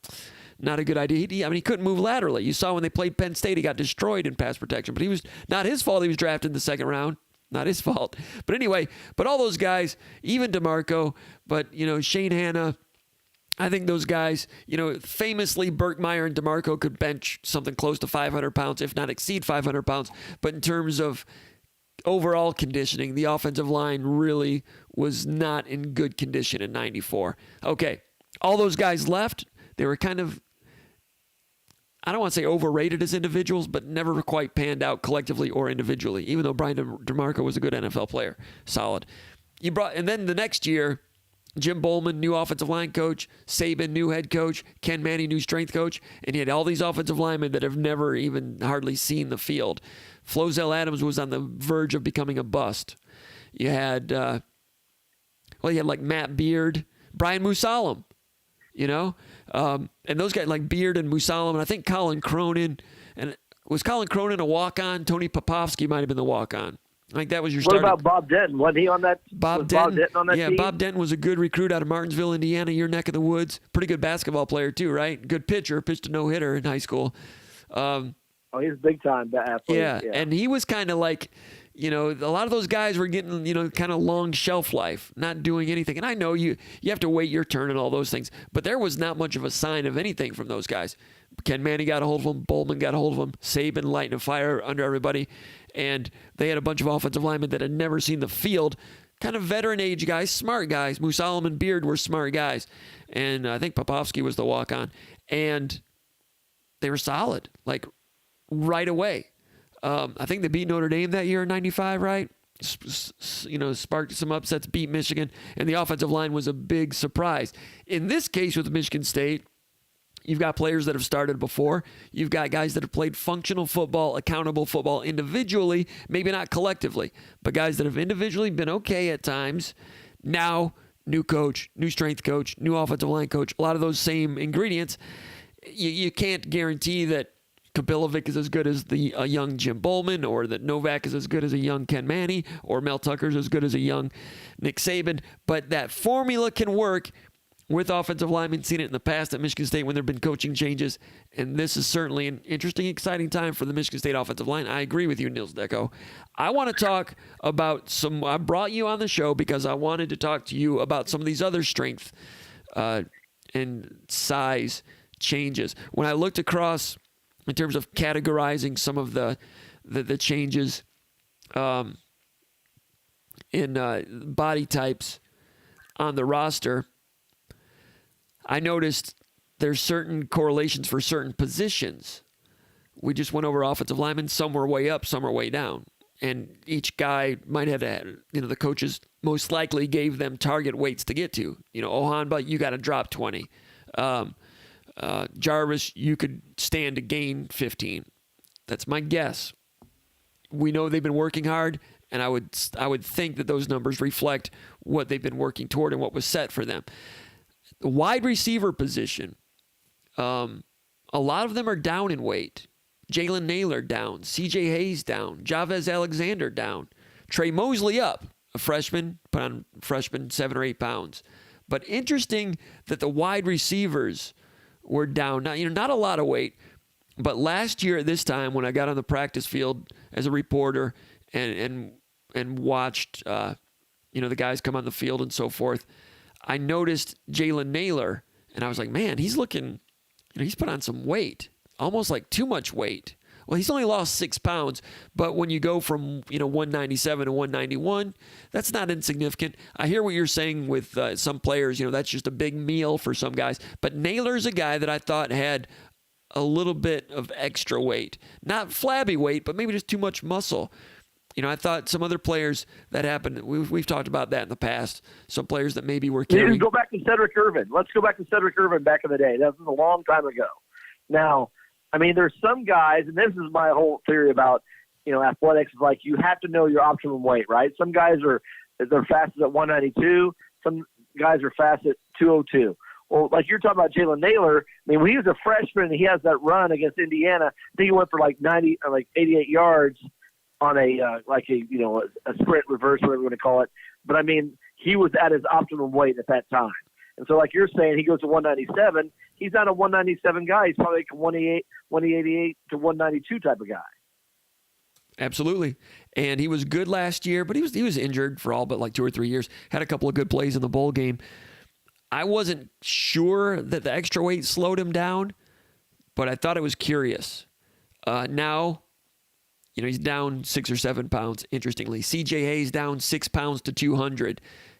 Not a good idea. He couldn't move laterally. You saw when they played Penn State, he got destroyed in pass protection. But he was not his fault he was drafted in the second round. Not his fault. But anyway, all those guys, even DeMarco, but, Shane Hanna, I think those guys, famously Burke Meyer and DeMarco could bench something close to 500 pounds, if not exceed 500 pounds. But in terms of overall conditioning, the offensive line really was not in good condition in 94. Okay, all those guys left. They were kind of, I don't want to say overrated as individuals, but never quite panned out collectively or individually, even though Brian DeMarco was a good NFL player. Solid. And then the next year, Jim Bowman, new offensive line coach, Saban, new head coach, Ken Manny, new strength coach, and he had all these offensive linemen that have never even hardly seen the field. Flozell Adams was on the verge of becoming a bust. You had, you had like Matt Beard, Brian Musalam, and those guys like Beard and Musalam, and I think Colin Cronin. And was Colin Cronin a walk-on? Tony Popovsky might have been the walk-on. I think that was your starting. What about Bob Denton? Wasn't he on that? Bob Denton on that team? Bob Denton was a good recruit out of Martinsville, Indiana, your neck of the woods. Pretty good basketball player too, right? Good pitcher, pitched a no-hitter in high school. He's a big-time athlete. Yeah, and he was kind of like, a lot of those guys were getting, kind of long shelf life, not doing anything. And I know you have to wait your turn and all those things, but there was not much of a sign of anything from those guys. Ken Manny got a hold of him. Bowman got a hold of him. Saban lighting a fire under everybody. And they had a bunch of offensive linemen that had never seen the field. kind of veteran age guys, smart guys. Musalem and Beard were smart guys. And I think Popovsky was the walk-on. And they were solid, like right away. I think they beat Notre Dame that year in 95, right? Sparked some upsets, beat Michigan, and the offensive line was a big surprise. In this case with Michigan State, you've got players that have started before. You've got guys that have played functional football, accountable football individually, maybe not collectively, but guys that have individually been okay at times. Now, new coach, new strength coach, new offensive line coach, a lot of those same ingredients. You can't guarantee that Kapilovic is as good as a young Jim Bowman, or that Novak is as good as a young Ken Manny, or Mel Tucker is as good as a young Nick Saban. But that formula can work with offensive linemen. Seen it in the past at Michigan State when there have been coaching changes. And this is certainly an interesting, exciting time for the Michigan State offensive line. I agree with you, Nils Deco. I want to talk about I brought you on the show because I wanted to talk to you about some of these other strength and size changes. When I looked across in terms of categorizing some of the changes in body types on the roster, I noticed there's certain correlations for certain positions. We just went over offensive linemen. Some were way up, some were way down. And each guy might have to, the coaches most likely gave them target weights to get to. Ohanba, you got to drop 20. Jarvis, you could stand to gain 15. That's my guess. We know they've been working hard, and I would think that those numbers reflect what they've been working toward and what was set for them. The wide receiver position, a lot of them are down in weight. Jalen Naylor down, C.J. Hayes down, Javez Alexander down, Trey Mosley up, a freshman, put on freshman 7 or 8 pounds. But interesting that the wide receivers were down. Not a lot of weight, but last year at this time when I got on the practice field as a reporter and watched the guys come on the field and so forth, I noticed Jalen Naylor, and I was like, man, he's looking, he's put on some weight, almost like too much weight. Well, he's only lost 6 pounds, but when you go from 197 to 191, that's not insignificant. I hear what you're saying with some players. That's just a big meal for some guys. But Naylor's a guy that I thought had a little bit of extra weight, not flabby weight, but maybe just too much muscle. I thought some other players that happened. We've talked about that in the past. Some players that maybe were carrying. Go back to Cedric Irvin. Let's go back to Cedric Irvin back in the day. That was a long time ago. Now, there's some guys, and this is my whole theory about, athletics, is like you have to know your optimum weight, right? Some guys they're fastest at 192. Some guys are fast at 202. Well, like you're talking about Jalen Naylor, when he was a freshman and he has that run against Indiana, I think he went for like 88 yards on a sprint reverse, whatever you want to call it. But he was at his optimum weight at that time. And so like you're saying, he goes to 197. He's not a 197 guy. He's probably like a 188 to 192 type of guy. Absolutely. And he was good last year, but he was injured for all but like 2 or 3 years. Had a couple of good plays in the bowl game. I wasn't sure that the extra weight slowed him down, but I thought it was curious. Now, he's down 6 or 7 pounds, interestingly. C.J. Hayes down 6 pounds to 200.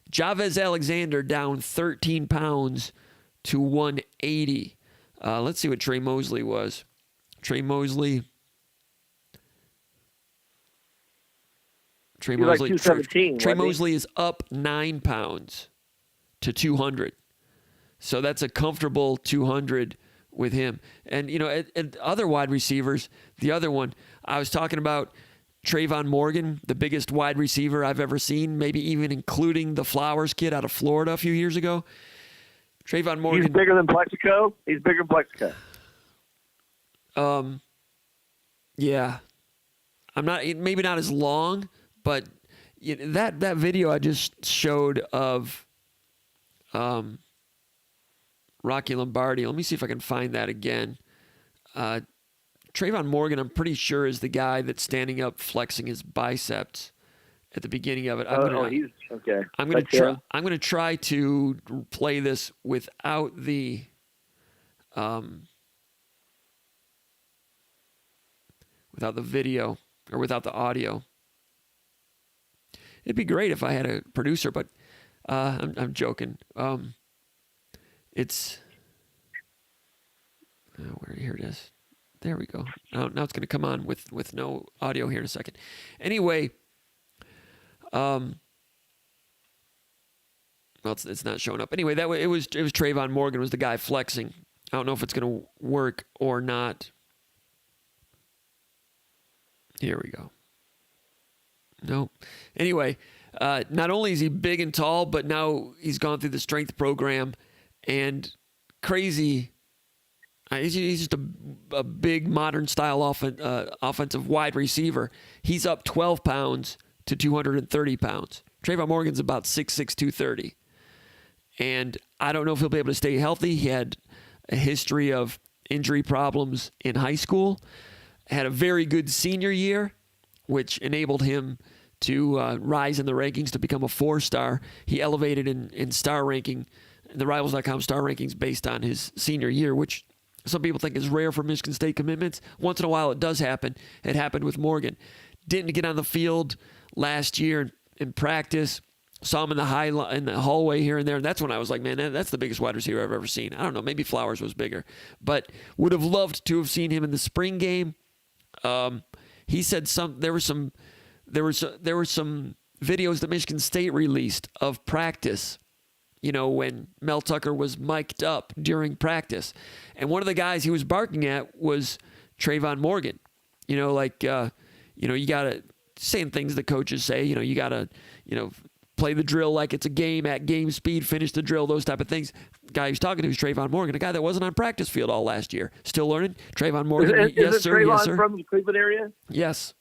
Javez Alexander down 13 pounds to 180. Let's see what Trey Mosley was. Trey Mosley, like 217. Trey Mosley is up 9 pounds to 200. So that's a comfortable 200 with him. And, and other wide receivers, the other one, I was talking about Trayvon Morgan, the biggest wide receiver I've ever seen, maybe even including the Flowers kid out of Florida a few years ago. Trayvon Morgan. He's bigger than Plexico? He's bigger than Plexico. Yeah. Maybe not as long, but that video I just showed of Rocky Lombardi. Let me see if I can find that again. Trayvon Morgan, I'm pretty sure, is the guy that's standing up flexing his biceps at the beginning of it. He's okay. I'm going to try to play this without the video or without the audio. It'd be great if I had a producer, but I'm joking. It's here it is. There we go. Now it's going to come on with no audio here in a second. Anyway, well, it's not showing up. Anyway, it was Trayvon Morgan was the guy flexing. I don't know if it's going to work or not. Here we go. No. Anyway, not only is he big and tall, but now he's gone through the strength program and crazy. He's just a big modern style offensive wide receiver. He's up 12 pounds to 230 pounds. Trayvon Morgan's about 6'6", 230. And I don't know if he'll be able to stay healthy. He had a history of injury problems in high school. Had a very good senior year, which enabled him to rise in the rankings to become a 4-star. He elevated in star ranking, the Rivals.com star rankings based on his senior year, which some people think is rare for Michigan State commitments. Once in a while it does happen. It happened with Morgan. Didn't get on the field last year in practice. Saw him in the hallway here and there, and that's when I was like, man, that's the biggest wide receiver I've ever seen. I don't know, maybe Flowers was bigger, but would have loved to have seen him in the spring game. He said there were some videos that Michigan State released of practice, when Mel Tucker was mic'd up during practice. And one of the guys he was barking at was Trayvon Morgan. You got to, saying things the coaches say, you got to, play the drill like it's a game at game speed, finish the drill, those type of things. The guy who's talking to is Trayvon Morgan, a guy that wasn't on practice field all last year. Still learning. Trayvon Morgan, yes, sir. Trayvon Yes, sir. From the Cleveland area? Yes.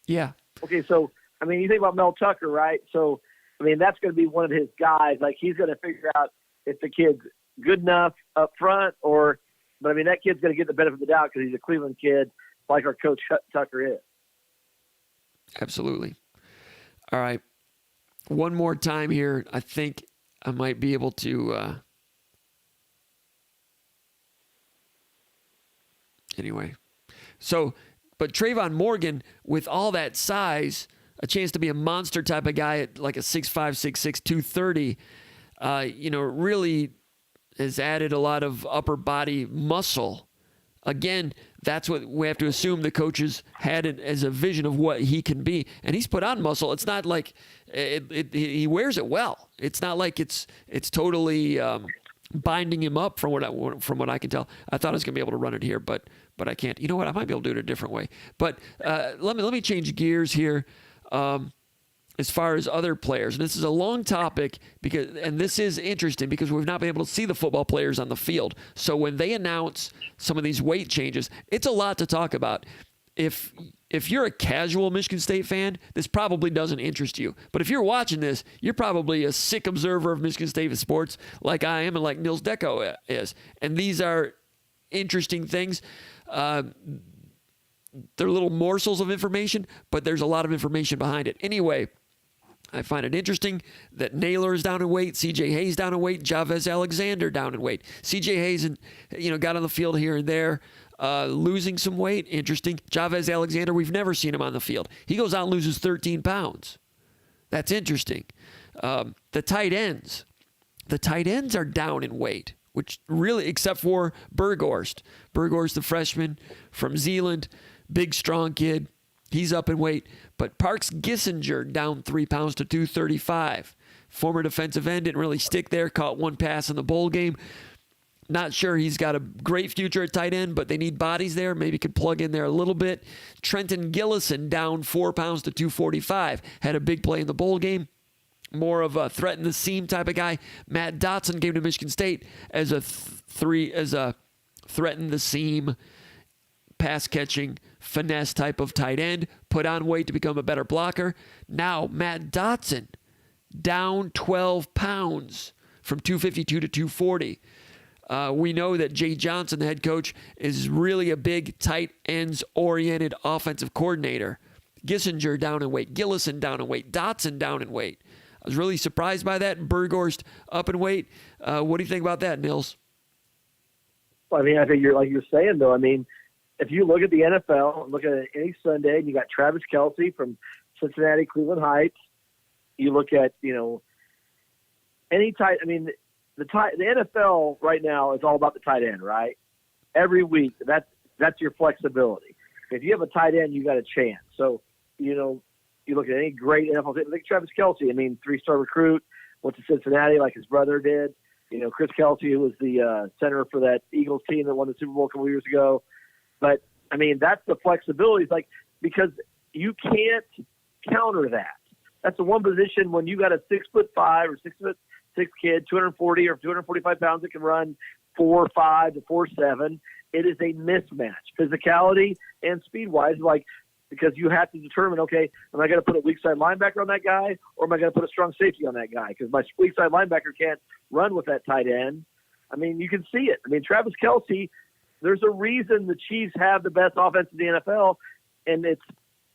Yeah. Okay, so, you think about Mel Tucker, right? So, that's going to be one of his guys. Like, he's going to figure out if the kid's good enough up front but that kid's going to get the benefit of the doubt because he's a Cleveland kid like our coach Tucker is. Absolutely. All right. One more time here. I think I might be able to. Anyway. So, but Trayvon Morgan, with all that size, a chance to be a monster type of guy at like a 6'5", 6'6", 230, really has added a lot of upper body muscle. Again, that's what we have to assume the coaches had it as a vision of what he can be. And he's put on muscle. It's not like he wears it well. It's not like it's totally binding him up from what I can tell. I thought I was going to be able to run it here, but I can't. You know what? I might be able to do it a different way. But let me change gears here. As far as other players, and this is a long topic and this is interesting because we've not been able to see the football players on the field. So when they announce some of these weight changes, it's a lot to talk about. If you're a casual Michigan State fan, this probably doesn't interest you. But if you're watching this, you're probably a sick observer of Michigan State sports like I am and like Nils Deco is. And these are interesting things. They're little morsels of information, but there's a lot of information behind it. Anyway, I find it interesting that Naylor is down in weight, C.J. Hayes down in weight, Javez Alexander down in weight. C.J. Hayes, got on the field here and there, losing some weight. Interesting. Javez Alexander, we've never seen him on the field. He goes out and loses 13 pounds. That's interesting. The tight ends are down in weight, which really, except for Burghorst. Burghorst, the freshman from Zeeland, big, strong kid. He's up in weight. But Parks Gissinger down 3 pounds to 235. Former defensive end, didn't really stick there. Caught one pass in the bowl game. Not sure he's got a great future at tight end, but they need bodies there. Maybe could plug in there a little bit. Trenton Gillison down 4 pounds to 245. Had a big play in the bowl game. More of a threaten the seam type of guy. Matt Dotson came to Michigan State as a threaten the seam, pass catching, finesse type of tight end. Put on weight to become a better blocker. Now Matt Dotson down 12 pounds from 252 to 240. We know that Jay Johnson, the head coach, is really a big tight ends oriented offensive coordinator. Gissinger down in weight, Gillison down in weight, Dotson down in weight. I was really surprised by that. Burghorst up in weight. What do you think about that, Nils? Well, I think you're like you're saying though. If you look at the NFL, look at it any Sunday, and you got Travis Kelce from Cincinnati, Cleveland Heights. you look at, any tight. I mean, the NFL right now is all about the tight end, right? Every week, that's your flexibility. If you have a tight end, you got a chance. So, you look at any great NFL team, like Travis Kelce. I mean, 3-star recruit, went to Cincinnati like his brother did. Chris Kelce, who was the center for that Eagles team that won the Super Bowl a couple years ago. But, I mean, that's the flexibility. It's like, because you can't counter that. That's the one position when you got a 6'5" or 6'6" kid, 240 or 245 pounds that can run 4.5 to 4.7. It is a mismatch, physicality and speed-wise, because you have to determine, okay, am I going to put a weak side linebacker on that guy, or am I going to put a strong safety on that guy? Because my weak side linebacker can't run with that tight end. I mean, you can see it. I mean, Travis Kelce, there's a reason the Chiefs have the best offense in the NFL, and it's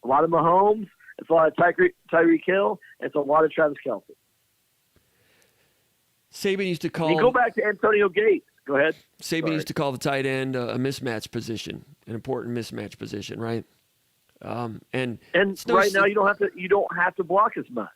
a lot of Mahomes, it's a lot of Tyreek Hill, and it's a lot of Travis Kelce. Saban used to call. You go back to Antonio Gates. Go ahead. Saban used to call the tight end a mismatch position, an important mismatch position, right? And right now you don't have to block as much.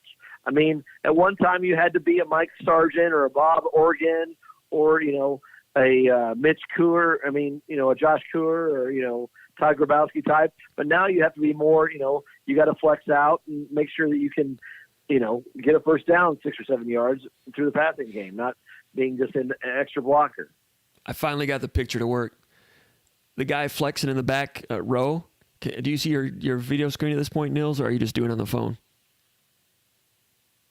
I mean, at one time you had to be a Mike Sargent or a Bob Organ or a Mitch Coor. I mean, a Josh Coor or Todd Grabowski type. But now you have to be more. You got to flex out and make sure that you can get a first down 6 or 7 yards through the passing game, not being just an extra blocker. I finally got the picture to work. The guy flexing in the back row. Do you see your video screen at this point, Nils, or are you just doing it on the phone?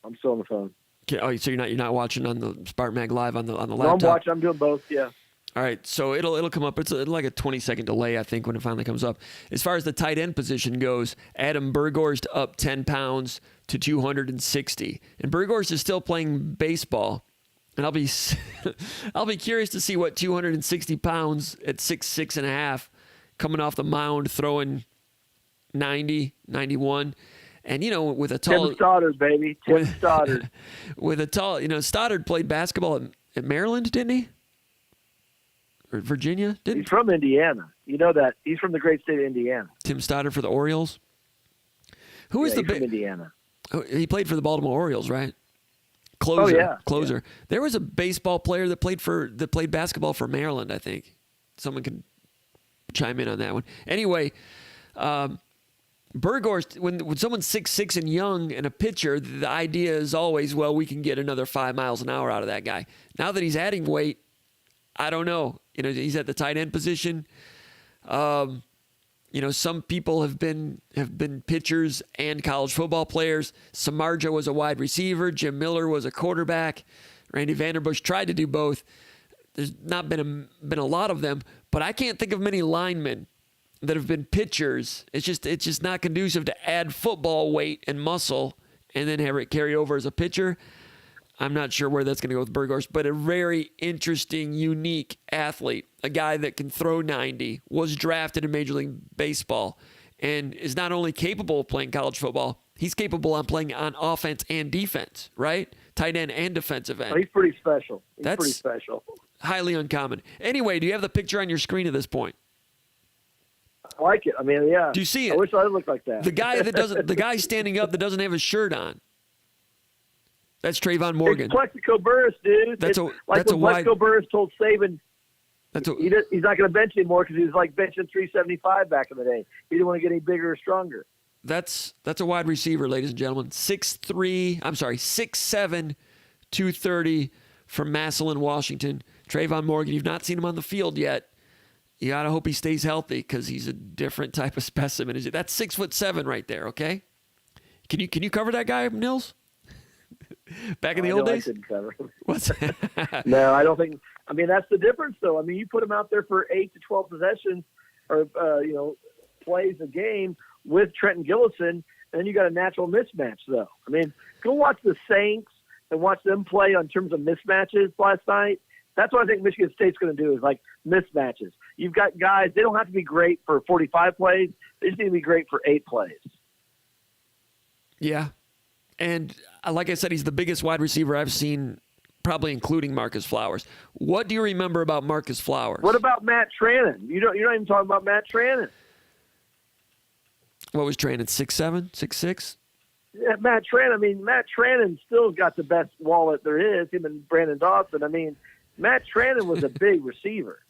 I'm still on the phone. Okay. Oh, so you're not watching on the SpartanMag Live on the laptop? No, I'm watching. I'm doing both. Yeah. All right, so it'll come up. It's like a 20-second delay, I think, when it finally comes up. As far as the tight end position goes, Adam Burghorst up 10 pounds to 260, and Burghorst is still playing baseball. And I'll be curious to see what 260 pounds at 6'6.5", coming off the mound, throwing 90, 91. And, with a tall... Tim Stoddard, baby. Tim Stoddard. With a tall... Stoddard played basketball at Maryland, didn't he? Or Virginia? Didn't He's from Indiana. You know that. He's from the great state of Indiana. Tim Stoddard for the Orioles? Who is he's from Indiana. Oh, he played for the Baltimore Orioles, right? Closer. Oh, yeah. Closer. Yeah. There was a baseball player that played basketball for Maryland, I think. Someone can chime in on that one. Anyway, Burghorst, when someone's 6'6" and young and a pitcher, the idea is always, well, we can get another 5 miles an hour out of that guy. Now that he's adding weight, I don't know. He's at the tight end position. Some people have been pitchers and college football players. Samardzija was a wide receiver. Jim Miller was a quarterback. Randy Vanderbush tried to do both. There's not been a lot of them, but I can't think of many linemen that have been pitchers. It's just not conducive to add football weight and muscle and then have it carry over as a pitcher. I'm not sure where that's going to go with Burghorst, but a very interesting, unique athlete, a guy that can throw 90, was drafted in Major League Baseball, and is not only capable of playing college football, he's capable of playing on offense and defense, right? Tight end and defensive end. Oh, he's pretty special. That's pretty special. Highly uncommon. Anyway, do you have the picture on your screen at this point? I like it. I mean, yeah. Do you see it? I wish I looked like that. The guy standing up that doesn't have his shirt on. That's Trayvon Morgan. It's Plexico Burris, dude. Plexico Burris told Saban he's not going to bench anymore because he was like benching 375 back in the day. He didn't want to get any bigger or stronger. That's a wide receiver, ladies and gentlemen. 6'7", 230 from Massillon, Washington. Trayvon Morgan, you've not seen him on the field yet. You got to hope he stays healthy because he's a different type of specimen. That's 6'7" right there, okay? Can you cover that guy, Nils? Back in the old days? I couldn't cover him. What's No, I don't think. I mean, that's the difference, though. I mean, you put him out there for 8 to 12 possessions or, plays a game with Trenton Gillison, and you got a natural mismatch, though. I mean, go watch the Saints and watch them play on terms of mismatches last night. That's what I think Michigan State's going to do is, like, mismatches. You've got guys, they don't have to be great for 45 plays. They just need to be great for 8 plays. Yeah. And like I said, he's the biggest wide receiver I've seen, probably including Marcus Flowers. What do you remember about Marcus Flowers? What about Matt Trannon? You're not even talking about Matt Trannon. What was Trannon, 6'7", 6'6"? Matt Trannon still got the best wallet there is, him and Brandon Dawson. I mean, Matt Trannon was a big receiver.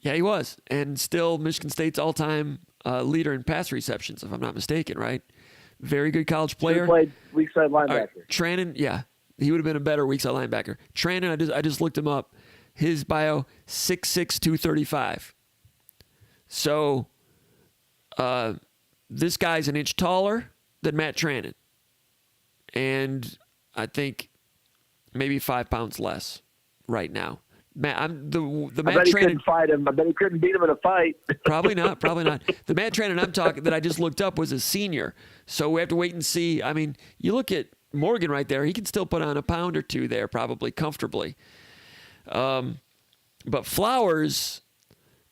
Yeah, he was. And still Michigan State's all-time leader in pass receptions, if I'm not mistaken, right? Very good college player. He played weak side linebacker. Right. Trannon, yeah. He would have been a better weak side linebacker. Trannon, I just looked him up. His bio, 6'6", 235. So this guy's an inch taller than Matt Trannon. And I think maybe 5 pounds less right now. Matt, the I Matt bet he Trannon, couldn't fight him. I bet he couldn't beat him in a fight. Probably not. The Matt Trannon I'm talking that I just looked up was a senior. So we have to wait and see. I mean, you look at Morgan right there. He can still put on a pound or two there, probably comfortably. But Flowers,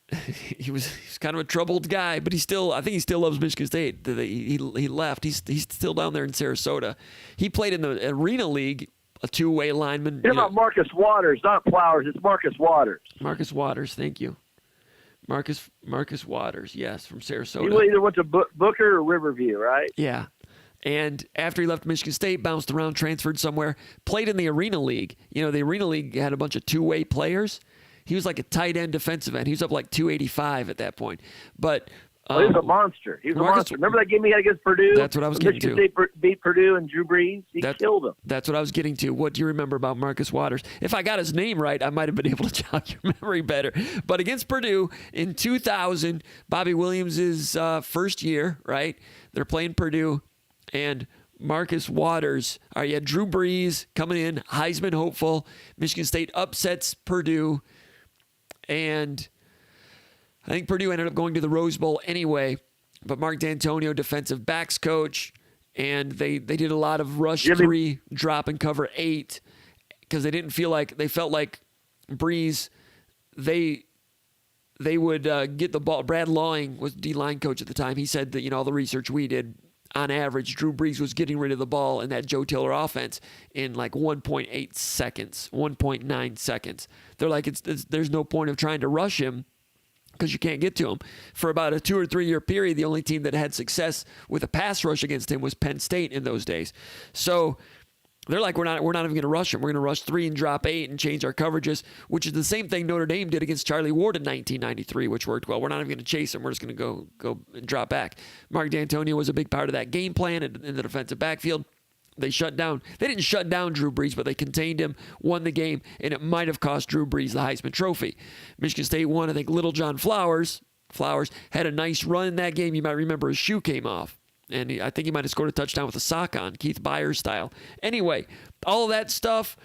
he's kind of a troubled guy, but I think he still loves Michigan State. He left. He's still down there in Sarasota. He played in the Arena League, a two-way lineman. You're about Marcus Waters, not Flowers. It's Marcus Waters. Marcus Waters, thank you. Marcus Waters, yes, from Sarasota. He either went to Booker or Riverview, right? Yeah. And after he left Michigan State, bounced around, transferred somewhere, played in the Arena League. You know, the Arena League had a bunch of two-way players. He was like a tight end defensive end. He was up like 285 at that point. But he was a monster. He was a monster. Remember that game he had against Purdue? That's what I was getting to. Michigan State beat Purdue and Drew Brees. He killed him. That's what I was getting to. What do you remember about Marcus Waters? If I got his name right, I might have been able to jog your memory better. But against Purdue in 2000, Bobby Williams' first year, right? They're playing Purdue, and Marcus Waters, you had Drew Brees coming in, Heisman hopeful. Michigan State upsets Purdue, and I think Purdue ended up going to the Rose Bowl anyway. But Mark D'Antonio, defensive backs coach, and they did a lot of rush 3, drop and cover 8, because they felt like Brees, they would get the ball. Brad Lawing was D-line coach at the time. He said that, all the research we did, on average, Drew Brees was getting rid of the ball in that Joe Taylor offense in like 1.8 seconds, 1.9 seconds. They're like, there's no point of trying to rush him because you can't get to him. For about a 2 or 3 year period, the only team that had success with a pass rush against him was Penn State in those days. So they're like, we're not even going to rush him. We're going to rush 3 and drop 8 and change our coverages, which is the same thing Notre Dame did against Charlie Ward in 1993, which worked well. We're not even going to chase him. We're just going to go and drop back. Mark D'Antonio was a big part of that game plan in the defensive backfield. They didn't shut down Drew Brees, but they contained him, won the game, and it might have cost Drew Brees the Heisman Trophy. Michigan State won. I think Little John Flowers had a nice run in that game. You might remember his shoe came off. And I think he might have scored a touchdown with a sock on, Keith Byers style. Anyway, all of that stuff,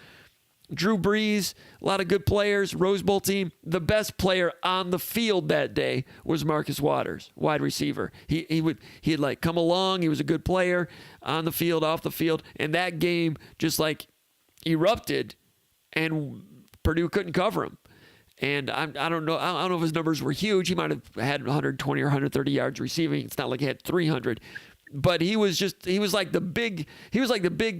Drew Brees, a lot of good players, Rose Bowl team. The best player on the field that day was Marcus Waters, wide receiver. He'd like come along. He was a good player on the field, off the field. And that game just like erupted, and Purdue couldn't cover him. And I don't know if his numbers were huge. He might have had 120 or 130 yards receiving. It's not like he had 300. But he was like the big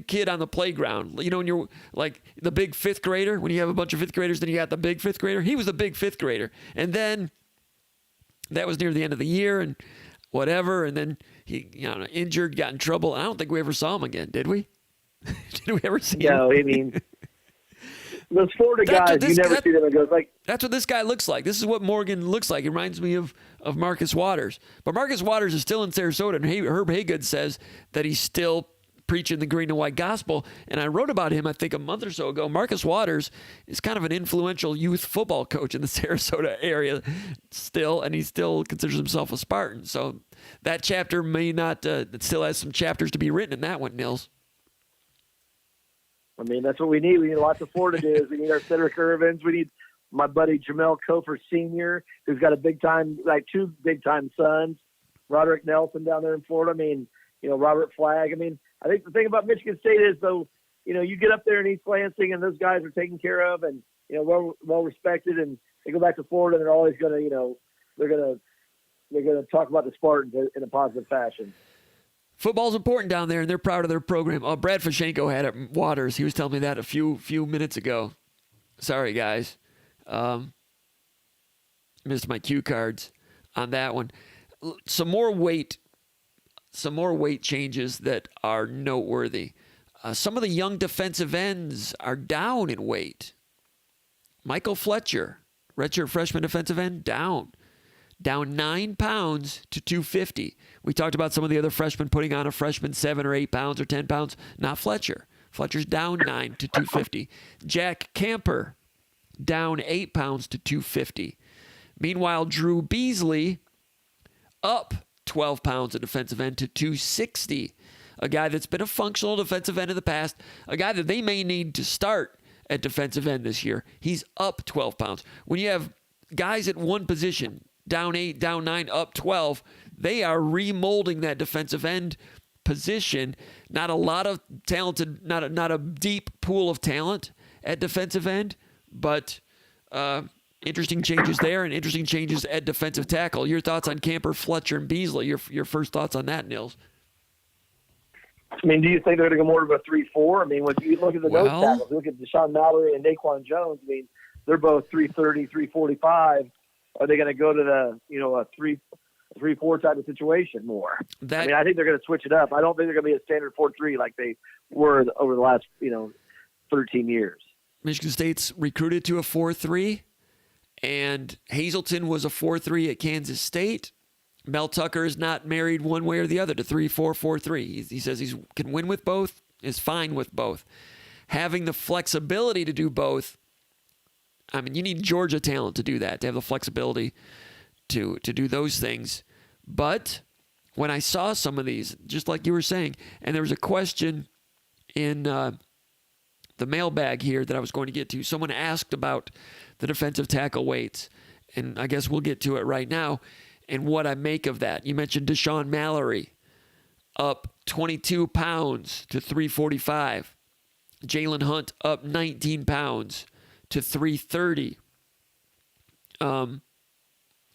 kid on the playground. When you're like the big fifth grader, when you have a bunch of fifth graders, then you got the big fifth grader. He was the big fifth grader. And then that was near the end of the year and whatever. And then he injured, got in trouble. I don't think we ever saw him again, did we? Did we ever see him? No, I mean, those Florida guys, you never see them and goes like. That's what this guy looks like. This is what Morgan looks like. It reminds me of Marcus Waters. But Marcus Waters is still in Sarasota, and Herb Haygood says that he's still preaching the green and white gospel. And I wrote about him, I think, a month or so ago. Marcus Waters is kind of an influential youth football coach in the Sarasota area still, and he still considers himself a Spartan. So that chapter may not, it still has some chapters to be written in that one, Nils. I mean, that's what we need. We need lots of Florida dudes. We need our Cedric Irvins. We need my buddy Jamel Kofer Sr., who's got two big-time sons. Roderick Nelson down there in Florida. I mean, Robert Flagg. I mean, I think the thing about Michigan State is, though, you get up there in East Lansing and those guys are taken care of and, well respected, and they go back to Florida and they're always going to, they're going to talk about the Spartans in a positive fashion. Football's important down there, and they're proud of their program. Brad Fashenko had it at Waters. He was telling me that a few minutes ago. Sorry, guys. Missed my cue cards on that one. Some more weight some more weight changes that are noteworthy. Some of the young defensive ends are down in weight. Michael Fletcher, redshirt freshman defensive end, down 9 pounds to 250. We talked about some of the other freshmen putting on a freshman 7 or 8 pounds or 10 pounds. Not Fletcher. Fletcher's down 9 to 250. Jack Camper, down 8 pounds to 250. Meanwhile, Drew Beasley, up 12 pounds at defensive end to 260. A guy that's been a functional defensive end in the past, a guy that they may need to start at defensive end this year. He's up 12 pounds. When you have guys at one position, down 8, down 9, up 12, they are remolding that defensive end position. Not a lot of talented, not a deep pool of talent at defensive end, but interesting changes there and interesting changes at defensive tackle. Your thoughts on Camper, Fletcher, and Beasley? Your first thoughts on that, Nils? I mean, do you think they're going to go more of a 3-4? I mean, when you look at the nose tackles, you look at Deshaun Mallory and Naquan Jones, I mean, they're both 330, 345. Are they going to go to the, a 3-4 type of situation more? I mean, I think they're going to switch it up. I don't think they're going to be a standard 4-3 like they were over the last, 13 years. Michigan State's recruited to a 4-3, and Hazelton was a 4-3 at Kansas State. Mel Tucker is not married one way or the other to 3-4, 4-3. He says he can win with both, is fine with both. Having the flexibility to do both, I mean, you need Georgia talent to do that, to have the flexibility to do those things. But when I saw some of these, just like you were saying, and there was a question in the mailbag here that I was going to get to. Someone asked about the defensive tackle weights, and I guess we'll get to it right now. And what I make of that. You mentioned Deshaun Mallory, up 22 pounds to 345. Jalen Hunt up 19 pounds to 330.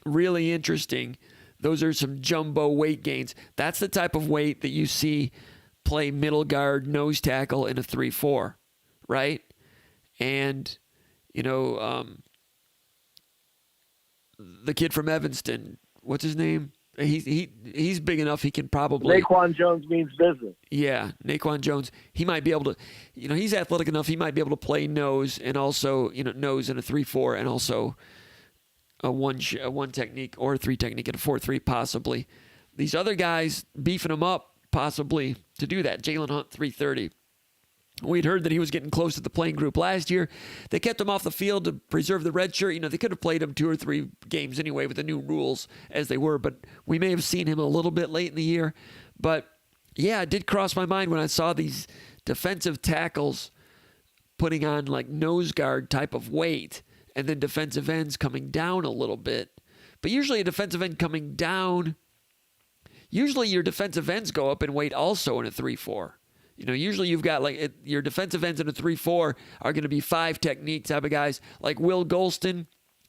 Really interesting. Those are some jumbo weight gains. That's the type of weight that you see play middle guard, nose tackle in a 3-4, right? And, the kid from Evanston, what's his name? He's big enough he can probably... Naquan Jones means business. Yeah, Naquan Jones. He might be able to... he's athletic enough. He might be able to play nose and also, nose in a 3-4 and also a one technique or a 3 technique in a 4-3 possibly. These other guys beefing him up possibly to do that. Jalen Hunt, 330. We'd heard that he was getting close to the playing group last year. They kept him off the field to preserve the red shirt. They could have played him 2 or 3 games anyway with the new rules as they were, but we may have seen him a little bit late in the year. But, yeah, it did cross my mind when I saw these defensive tackles putting on, like, nose guard type of weight and then defensive ends coming down a little bit. But usually a defensive end coming down, usually your defensive ends go up in weight also in a 3-4. Usually you've got your defensive ends in a 3-4 are going to be 5 technique type of guys. Like Will Golston,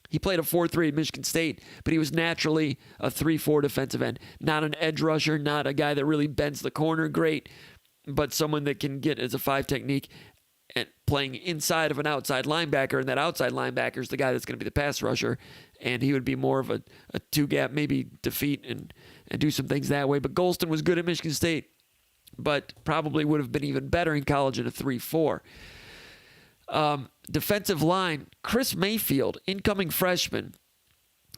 he played a 4-3 at Michigan State, but he was naturally a 3-4 defensive end. Not an edge rusher, not a guy that really bends the corner great, but someone that can get as a 5 technique and playing inside of an outside linebacker, and that outside linebacker is the guy that's going to be the pass rusher, and he would be more of a 2-gap, maybe defeat and do some things that way. But Golston was good at Michigan State, but probably would have been even better in college in a 3-4. Defensive line, Chris Mayfield, incoming freshman.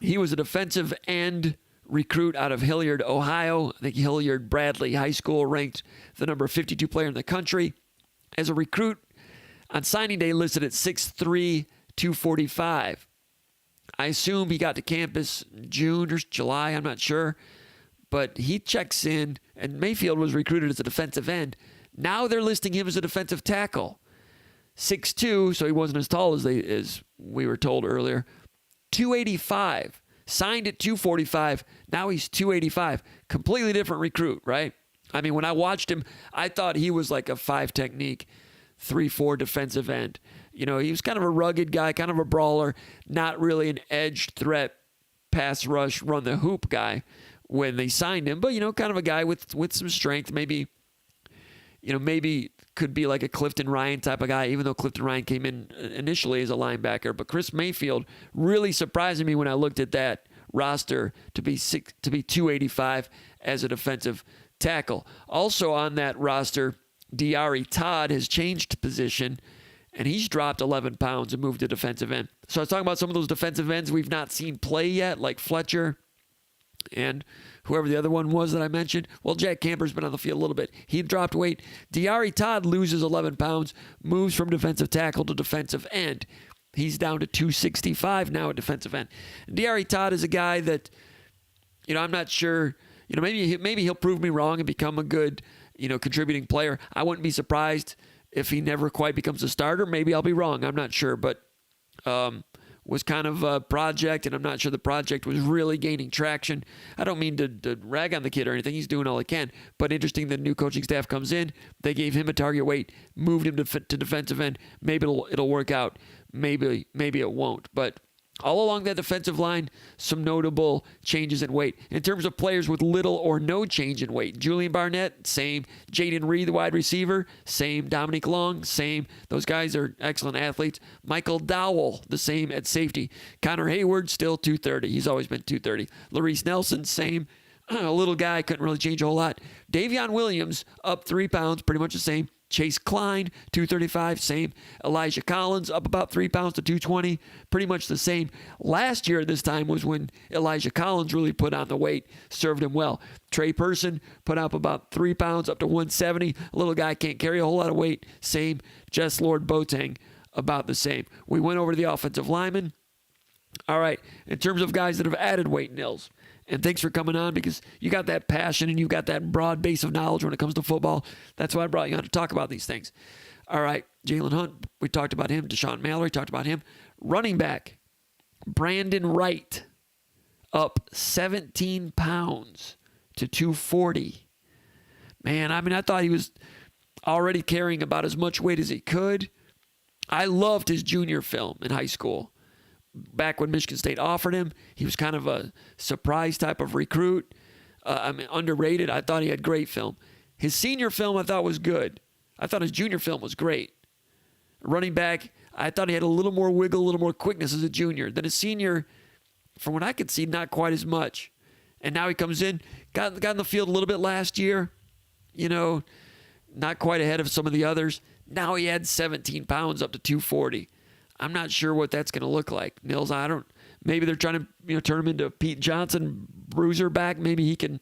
He was a defensive end recruit out of Hilliard, Ohio. I think Hilliard Bradley High School ranked the number 52 player in the country. As a recruit, on signing day listed at 6'3", 245. I assume he got to campus June or July, I'm not sure. But he checks in, and Mayfield was recruited as a defensive end. Now they're listing him as a defensive tackle. 6'2", so he wasn't as tall as we were told earlier. 285, signed at 245. Now he's 285. Completely different recruit, right? I mean, when I watched him, I thought he was like a 5 technique, 3-4 defensive end. He was kind of a rugged guy, kind of a brawler, not really an edge threat, pass rush, run the hoop guy when they signed him, but kind of a guy with some strength. Maybe could be like a Clifton Ryan type of guy, even though Clifton Ryan came in initially as a linebacker. But Chris Mayfield really surprised me when I looked at that roster to be 285 as a defensive tackle. Also on that roster, Diari Todd has changed position, and he's dropped 11 pounds and moved to defensive end. So I was talking about some of those defensive ends we've not seen play yet, like Fletcher and whoever the other one was that I mentioned. Well, Jack Camper's been on the field a little bit. He dropped weight. Diari Todd loses 11 pounds, moves from defensive tackle to defensive end. He's down to 265 now at defensive end. Diari Todd is a guy that, I'm not sure, maybe he'll prove me wrong and become a good, contributing player. I wouldn't be surprised if he never quite becomes a starter. Maybe I'll be wrong. I'm not sure, but was kind of a project, and I'm not sure the project was really gaining traction. I don't mean to rag on the kid or anything. He's doing all he can. But interesting, the new coaching staff comes in. They gave him a target weight, moved him to defensive end. Maybe it'll work out. Maybe it won't. But all along that defensive line, some notable changes in weight. In terms of players with little or no change in weight, Julian Barnett, same. Jaden Reed, the wide receiver, same. Dominique Long, same. Those guys are excellent athletes. Michael Dowell, the same at safety. Connor Hayward, still 230. He's always been 230. Larice Nelson, same. A little guy, couldn't really change a whole lot. Davion Williams, up 3 pounds, pretty much the same. Chase Klein, 235, same. Elijah Collins, up about 3 pounds to 220, pretty much the same. Last year, this time was when Elijah Collins really put on the weight, served him well. Trey Person put up about 3 pounds, up to 170. A little guy can't carry a whole lot of weight, same. Jess Lord Boateng, about the same. We went over to the offensive linemen. All right, in terms of guys that have added weight, Nils, and thanks for coming on because you got that passion and you've got that broad base of knowledge when it comes to football. That's why I brought you on to talk about these things. All right, Jalen Hunt, we talked about him. Deshaun Mallory, talked about him. Running back, Brandon Wright, up 17 pounds to 240. Man, I thought he was already carrying about as much weight as he could. I loved his junior film in high school. Back when Michigan State offered him, he was kind of a surprise type of recruit. Underrated. I thought he had great film. His senior film I thought was good. I thought his junior film was great. Running back, I thought he had a little more wiggle, a little more quickness as a junior. Then his senior, from what I could see, not quite as much. And now he comes in, got in the field a little bit last year, not quite ahead of some of the others. Now he had 17 pounds up to 240. I'm not sure what that's going to look like. Nils, maybe they're trying to turn him into Pete Johnson, bruiser back. Maybe he can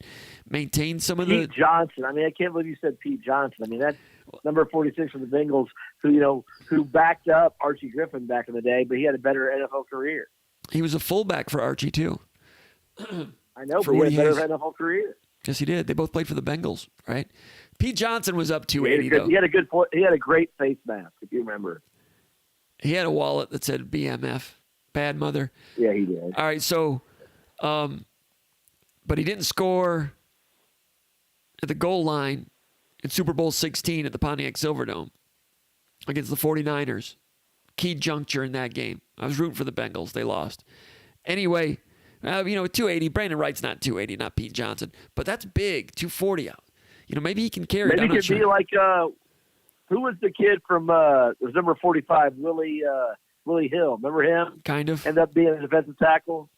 maintain some of Pete Johnson. I can't believe you said Pete Johnson. That's number 46 for the Bengals, who backed up Archie Griffin back in the day, but he had a better NFL career. He was a fullback for Archie too. I know, but he had a better NFL career. Yes, he did. They both played for the Bengals, right? Pete Johnson was up 280 though. He had a great face mask, if you remember. He had a wallet that said BMF, Bad Mother. Yeah, he did. All right, so, but he didn't score at the goal line in Super Bowl 16 at the Pontiac Silverdome against the 49ers. Key juncture in that game. I was rooting for the Bengals. They lost. Anyway, 280. Brandon Wright's not 280, not Pete Johnson, but that's big. 240 out. Maybe he can carry it. Maybe he could be like who was the kid from it was number 45, Willie Hill? Remember him? Kind of. Ended up being a defensive tackle.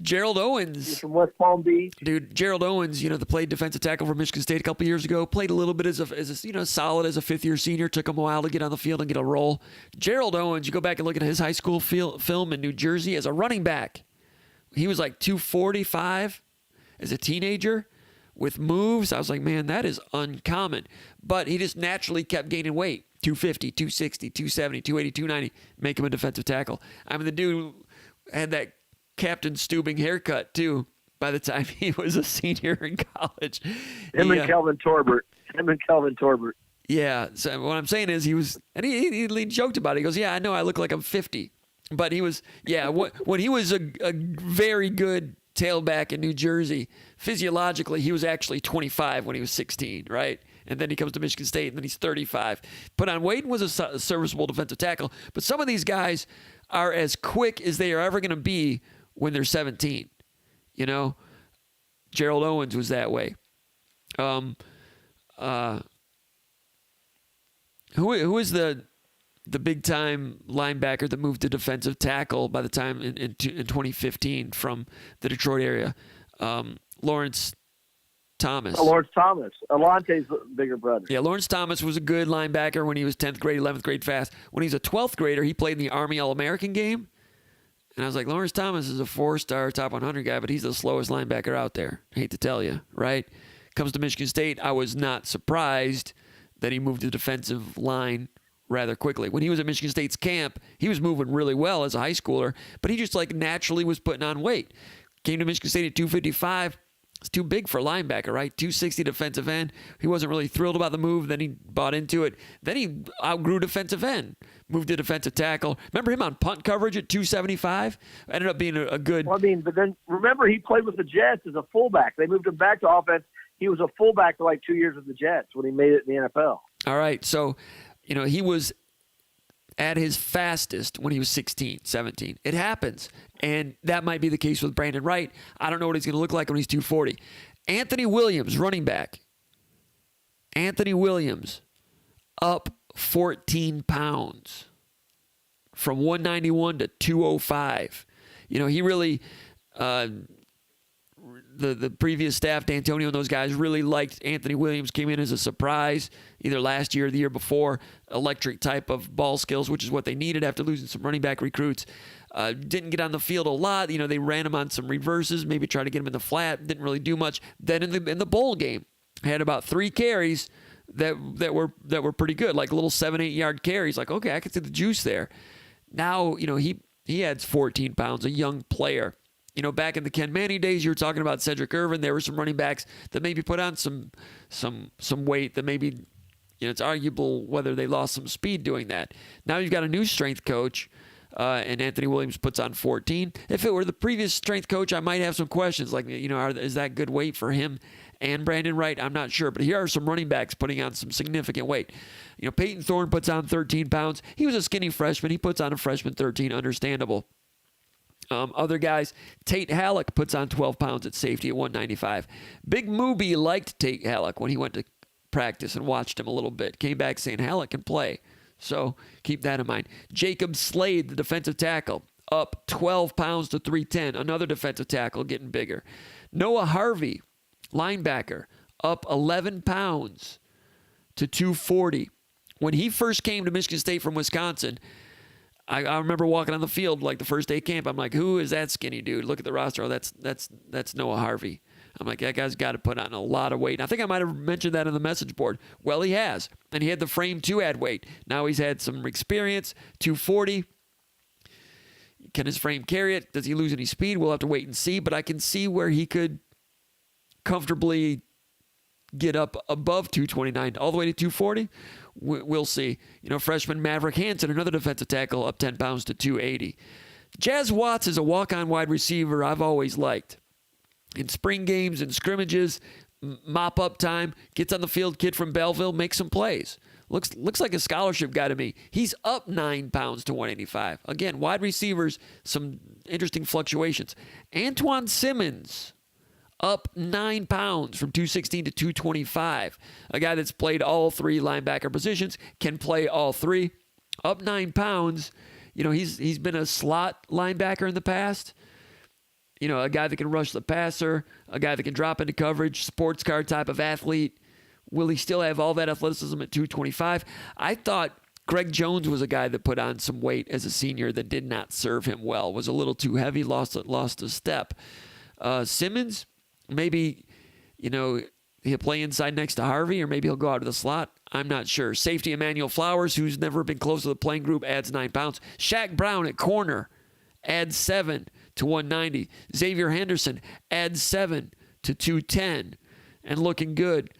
Gerald Owens. He's from West Palm Beach. Dude, Gerald Owens, that played defensive tackle for Michigan State a couple years ago, played a little bit as a solid as a fifth-year senior, took him a while to get on the field and get a role. Gerald Owens, you go back and look at his high school film in New Jersey as a running back. He was like 245 as a teenager. With moves, I was like, man, that is uncommon. But he just naturally kept gaining weight. 250, 260, 270, 280, 290. Make him a defensive tackle. The dude had that Captain Steubing haircut, too, by the time he was a senior in college. Him and Kelvin Torbert. Yeah, so what I'm saying is he joked about it. He goes, yeah, I know I look like I'm 50. But he was, when he was a very good tailback in New Jersey, physiologically, he was actually 25 when he was 16, right? And then he comes to Michigan State, and then he's 35. But on Wade was a serviceable defensive tackle. But some of these guys are as quick as they are ever going to be when they're 17. Gerald Owens was that way. Who is the big-time linebacker that moved to defensive tackle by the time in 2015 from the Detroit area? Lawrence Thomas. Lawrence Thomas. Alonte's bigger brother. Yeah, Lawrence Thomas was a good linebacker when he was 10th grade, 11th grade fast. When he was a 12th grader, he played in the Army All-American game. And I was like, Lawrence Thomas is a 4-star top 100 guy, but he's the slowest linebacker out there. I hate to tell you, right? Comes to Michigan State, I was not surprised that he moved to defensive line rather quickly. When he was at Michigan State's camp, he was moving really well as a high schooler, but he just like naturally was putting on weight. Came to Michigan State at 255. It's too big for a linebacker, right? 260 defensive end. He wasn't really thrilled about the move. Then he bought into it. Then he outgrew defensive end. Moved to defensive tackle. Remember him on punt coverage at 275? Ended up being a good... Well, I mean, but then remember he played with the Jets as a fullback. They moved him back to offense. He was a fullback for like 2 years with the Jets when he made it in the NFL. All right. So, he was at his fastest when he was 16, 17. It happens. And that might be the case with Brandon Wright. I don't know what he's going to look like when he's 240. Anthony Williams, running back. Anthony Williams, up 14 pounds from 191 to 205. He really, the previous staff, D'Antonio and those guys really liked Anthony Williams, came in as a surprise either last year or the year before. Electric type of ball skills, which is what they needed after losing some running back recruits. Didn't get on the field a lot. They ran him on some reverses, maybe tried to get him in the flat. Didn't really do much. Then in the bowl game, had about 3 carries that were pretty good, like little 7-8 yard carries. Like, okay, I can see the juice there. Now, he adds 14 pounds, a young player. Back in the Ken Manning days, you were talking about Cedric Irvin. There were some running backs that maybe put on some weight that maybe, it's arguable whether they lost some speed doing that. Now you've got a new strength coach, and Anthony Williams puts on 14. If it were the previous strength coach, I might have some questions like, is that good weight for him and Brandon Wright? I'm not sure. But here are some running backs putting on some significant weight. Peyton Thorne puts on 13 pounds. He was a skinny freshman. He puts on a freshman 13. Understandable. Other guys, Tate Halleck puts on 12 pounds at safety at 195. Big Moobie liked Tate Halleck when he went to practice and watched him a little bit. Came back saying Halleck can play. So keep that in mind. Jacob Slade, the defensive tackle, up 12 pounds to 310. Another defensive tackle getting bigger. Noah Harvey, linebacker, up 11 pounds to 240. When he first came to Michigan State from Wisconsin, I remember walking on the field like the first day of camp. I'm like, who is that skinny dude? Look at the roster. Oh, that's Noah Harvey. I'm like, that guy's got to put on a lot of weight. And I think I might have mentioned that on the message board. Well, he has. And he had the frame to add weight. Now he's had some experience, 240. Can his frame carry it? Does he lose any speed? We'll have to wait and see. But I can see where he could comfortably get up above 229 all the way to 240. We'll see. Freshman Maverick Hansen, another defensive tackle, up 10 pounds to 280. Jazz Watts is a walk-on wide receiver I've always liked. In spring games and scrimmages, mop-up time, gets on the field, kid from Belleville, makes some plays. Looks like a scholarship guy to me. He's up 9 pounds to 185. Again, wide receivers, some interesting fluctuations. Antoine Simmons, up 9 pounds from 216 to 225. A guy that's played all 3 linebacker positions, can play all 3. Up 9 pounds. He's been a slot linebacker in the past. A guy that can rush the passer, a guy that can drop into coverage, sports car type of athlete. Will he still have all that athleticism at 225? I thought Greg Jones was a guy that put on some weight as a senior that did not serve him well. Was a little too heavy, lost a step. Simmons, maybe, he'll play inside next to Harvey, or maybe he'll go out of the slot. I'm not sure. Safety Emmanuel Flowers, who's never been close to the playing group, adds 9 pounds. Shaq Brown at corner adds 7 to 190. Xavier Henderson adds 7 to 210 and looking good.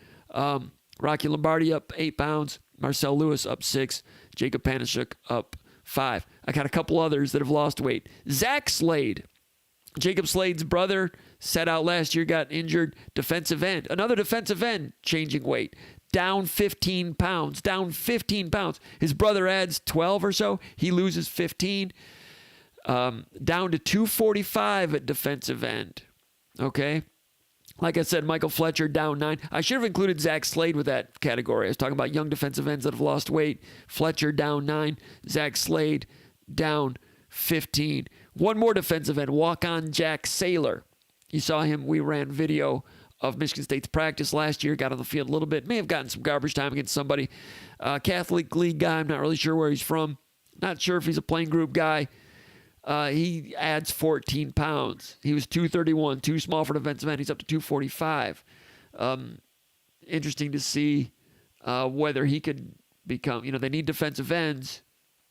Rocky Lombardi up 8 pounds. Marcel Lewis up 6. Jacob Panashuk up 5. I got a couple others that have lost weight. Zach Slade, Jacob Slade's brother, set out last year, got injured. Defensive end. Another defensive end changing weight. Down 15 pounds. Down 15 pounds. His brother adds 12 or so. He loses 15. Down to 245 at defensive end. Okay? Like I said, Michael Fletcher down 9. I should have included Zach Slade with that category. I was talking about young defensive ends that have lost weight. Fletcher down 9. Zach Slade down 15. One more defensive end, walk-on Jack Saylor. You saw him. We ran video of Michigan State's practice last year, got on the field a little bit, may have gotten some garbage time against somebody. Catholic League guy, I'm not really sure where he's from. Not sure if he's a playing group guy. He adds 14 pounds. He was 231, too small for defensive end. He's up to 245. Interesting to see whether he could become, they need defensive ends.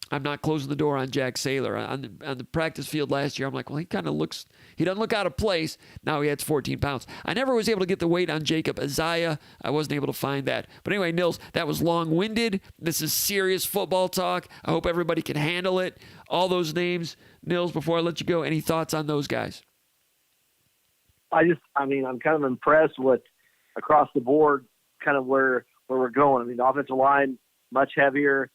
I'm not closing the door on Jack Saylor. On the practice field last year, I'm like, well, he doesn't look out of place. Now he adds 14 pounds. I never was able to get the weight on Jacob Isaiah. I wasn't able to find that. But anyway, Nils, that was long-winded. This is serious football talk. I hope everybody can handle it. All those names. Nils, before I let you go, any thoughts on those guys? I'm kind of impressed with across the board, kind of where we're going. I mean, the offensive line, much heavier.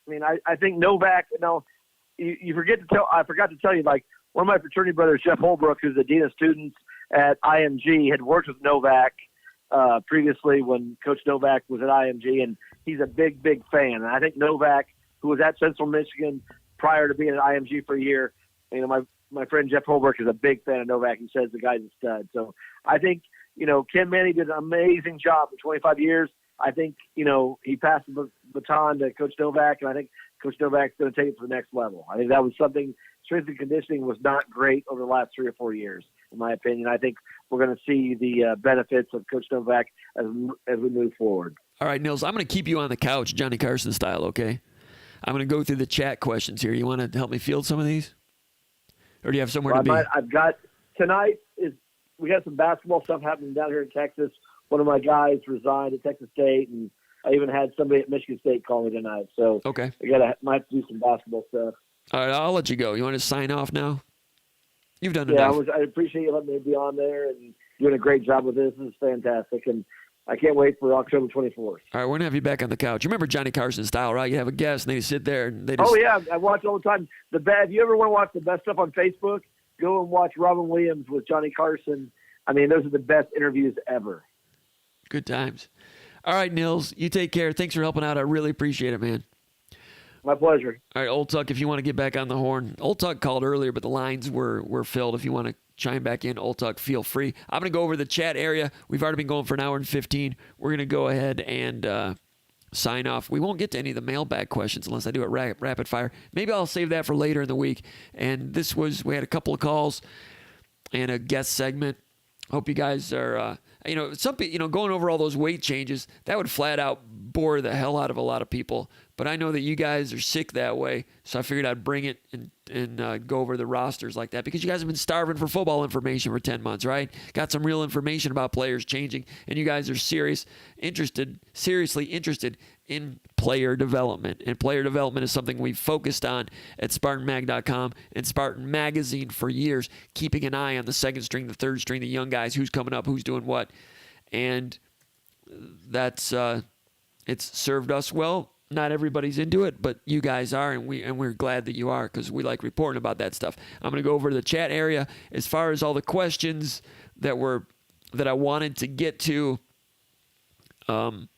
I mean, I think Novak, I forgot to tell you, like, one of my fraternity brothers, Jeff Holbrook, who's the dean of students at IMG, had worked with Novak previously when Coach Novak was at IMG, and he's a big, big fan. And I think Novak, who was at Central Michigan prior to being at IMG for a year, my friend Jeff Holbrook is a big fan of Novak. He says the guy's a stud. So I think, Ken Manning did an amazing job for 25 years. I think, he passed the baton to Coach Novak, and I think Coach Novak's going to take it to the next level. I think that was something, strength and conditioning was not great over the last 3 or 4 years, in my opinion. I think we're going to see the benefits of Coach Novak as we move forward. All right, Nils, I'm going to keep you on the couch, Johnny Carson style, okay? I'm going to go through the chat questions here. You want to help me field some of these? Or do you have somewhere to be? I've got tonight we got some basketball stuff happening down here in Texas. One of my guys resigned at Texas State, and I even had somebody at Michigan State call me tonight. So okay, might have to do some basketball stuff. All right, I'll let you go. You want to sign off now? You've done enough. Yeah, I appreciate you letting me be on there and doing a great job with this. This is fantastic, and I can't wait for October 24th. All right, we're gonna have you back on the couch. You remember Johnny Carson style, right? You have a guest, and they sit there and they just. Oh yeah, I watch all the time. If you ever want to watch the best stuff on Facebook, go and watch Robin Williams with Johnny Carson. I mean, those are the best interviews ever. Good times. All right, Nils, you take care. Thanks for helping out. I really appreciate it, man. My pleasure. All right, Old Tuck, if you want to get back on the horn. Old Tuck called earlier, but the lines were filled. If you want to chime back in, Old Tuck, feel free. I'm going to go over the chat area. We've already been going for an hour and 15. We're going to go ahead and sign off. We won't get to any of the mailbag questions unless I do it rapid fire. Maybe I'll save that for later in the week. And we had a couple of calls and a guest segment. Hope you guys are, going over all those weight changes, that would flat out bore the hell out of a lot of people. But I know that you guys are sick that way, so I figured I'd bring it and go over the rosters like that because you guys have been starving for football information for 10 months, right? Got some real information about players changing, and you guys are seriously interested in player development. And player development is something we've focused on at SpartanMag.com and Spartan Magazine for years, keeping an eye on the second string, the third string, the young guys, who's coming up, who's doing what. And that's it's served us well. Not everybody's into it, but you guys are, and we're glad that you are because we like reporting about that stuff. I'm going to go over to the chat area as far as all the questions that I wanted to get to in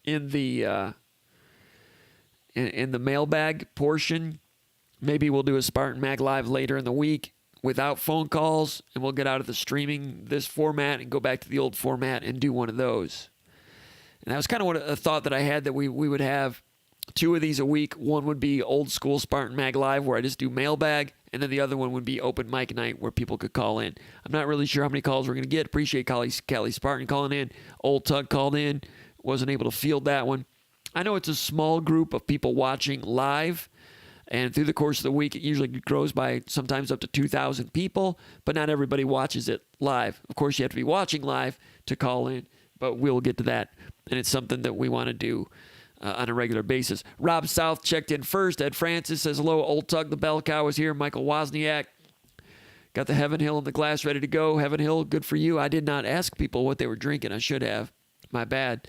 the mailbag portion. Maybe we'll do a Spartan Mag Live later in the week without phone calls, and we'll get out of the streaming this format and go back to the old format and do one of those. And that was kind of a thought that I had, that we would have 2 of these a week. One would be old school Spartan Mag Live, where I just do mailbag, and then the other one would be open mic night, where people could call in. I'm not really sure how many calls we're going to get. Appreciate Callie Spartan calling in. Old Tug called in. Wasn't able to field that one. I know it's a small group of people watching live, and through the course of the week, it usually grows by sometimes up to 2,000 people, but not everybody watches it live. Of course, you have to be watching live to call in, but we'll get to that. And it's something that we want to do on a regular basis. Rob South checked in first. Ed Francis says, hello, Old Tug, the bell cow is here. Michael Wozniak got the Heaven Hill in the glass ready to go. Heaven Hill, good for you. I did not ask people what they were drinking. I should have. My bad.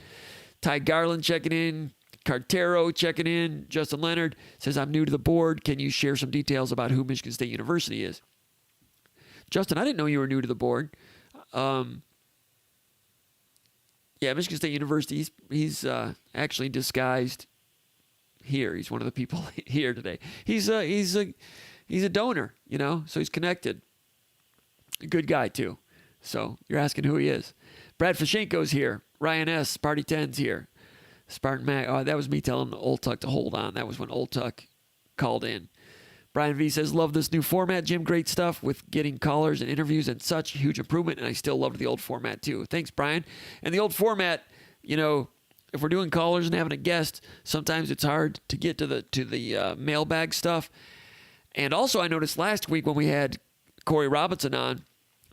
Ty Garland checking in. Cartero checking in. Justin Leonard says, I'm new to the board. Can you share some details about who Michigan State University is? Justin, I didn't know you were new to the board. Yeah, Michigan State University, he's actually disguised here. He's one of the people here today. He's a donor, so he's connected. A good guy, too. So you're asking who he is. Brad Fashenko's here. Ryan S. Party 10's here. SpartanMag. Oh, that was me telling Old Tuck to hold on. That was when Old Tuck called in. Brian V says, love this new format, Jim. Great stuff with getting callers and interviews and such. Huge improvement, and I still loved the old format too. Thanks, Brian. And the old format, you know, if we're doing callers and having a guest, sometimes it's hard to get to the mailbag stuff. And also, I noticed last week when we had Corey Robinson on,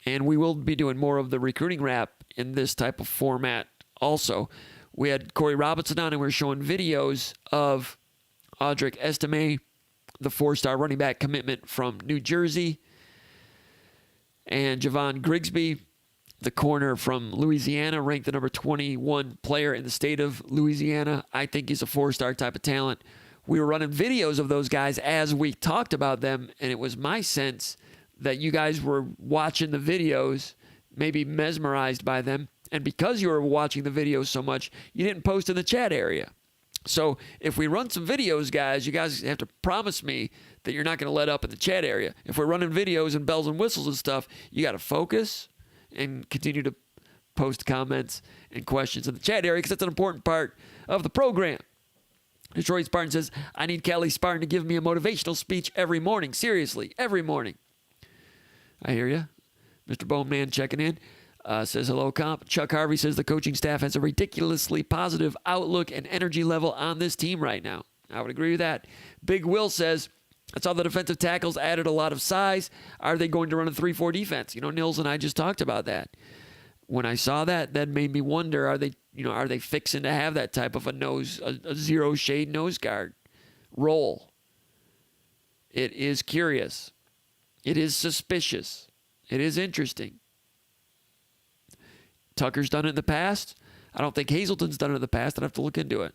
and we will be doing more of the recruiting wrap in this type of format also. We had Corey Robinson on, and we were showing videos of Audric Estime, the 4-star running back commitment from New Jersey, and Javon Grigsby, the corner from Louisiana, ranked the number 21 player in the state of Louisiana. I think he's a 4-star type of talent. We were running videos of those guys as we talked about them, and it was my sense that you guys were watching the videos, maybe mesmerized by them, and because you were watching the videos so much, you didn't post in the chat area. So if we run some videos, guys, you guys have to promise me that you're not going to let up in the chat area. If we're running videos and bells and whistles and stuff, you got to focus and continue to post comments and questions in the chat area because that's an important part of the program. Detroit Spartan says, I need Kelly Spartan to give me a motivational speech every morning. Seriously, every morning. I hear you. Mr. Boneman checking in. Says, hello, comp. Chuck Harvey says the coaching staff has a ridiculously positive outlook and energy level on this team right now. I would agree with that. Big Will says, I saw the defensive tackles added a lot of size. Are they going to run a 3-4 defense? You know, Nils and I just talked about that. When I saw that, that made me wonder, are they fixing to have that type of a zero shade nose guard role? It is curious. It is suspicious. It is interesting. Tucker's done it in the past. I don't think Hazelton's done it in the past. I'd have to look into it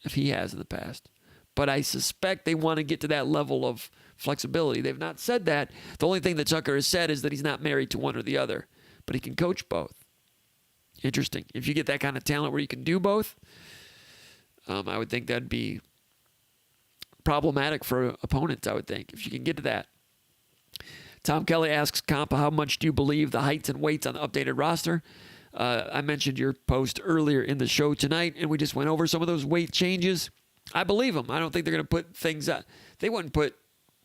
if he has in the past. But I suspect they want to get to that level of flexibility. They've not said that. The only thing that Tucker has said is that he's not married to one or the other, but he can coach both. Interesting. If you get that kind of talent where you can do both, I would think that'd be problematic for opponents, I would think, if you can get to that. Tom Kelly asks, Compa, how much do you believe the heights and weights on the updated roster? I mentioned your post earlier in the show tonight, and we just went over some of those weight changes. I believe them. I don't think they're going to put things out. They wouldn't put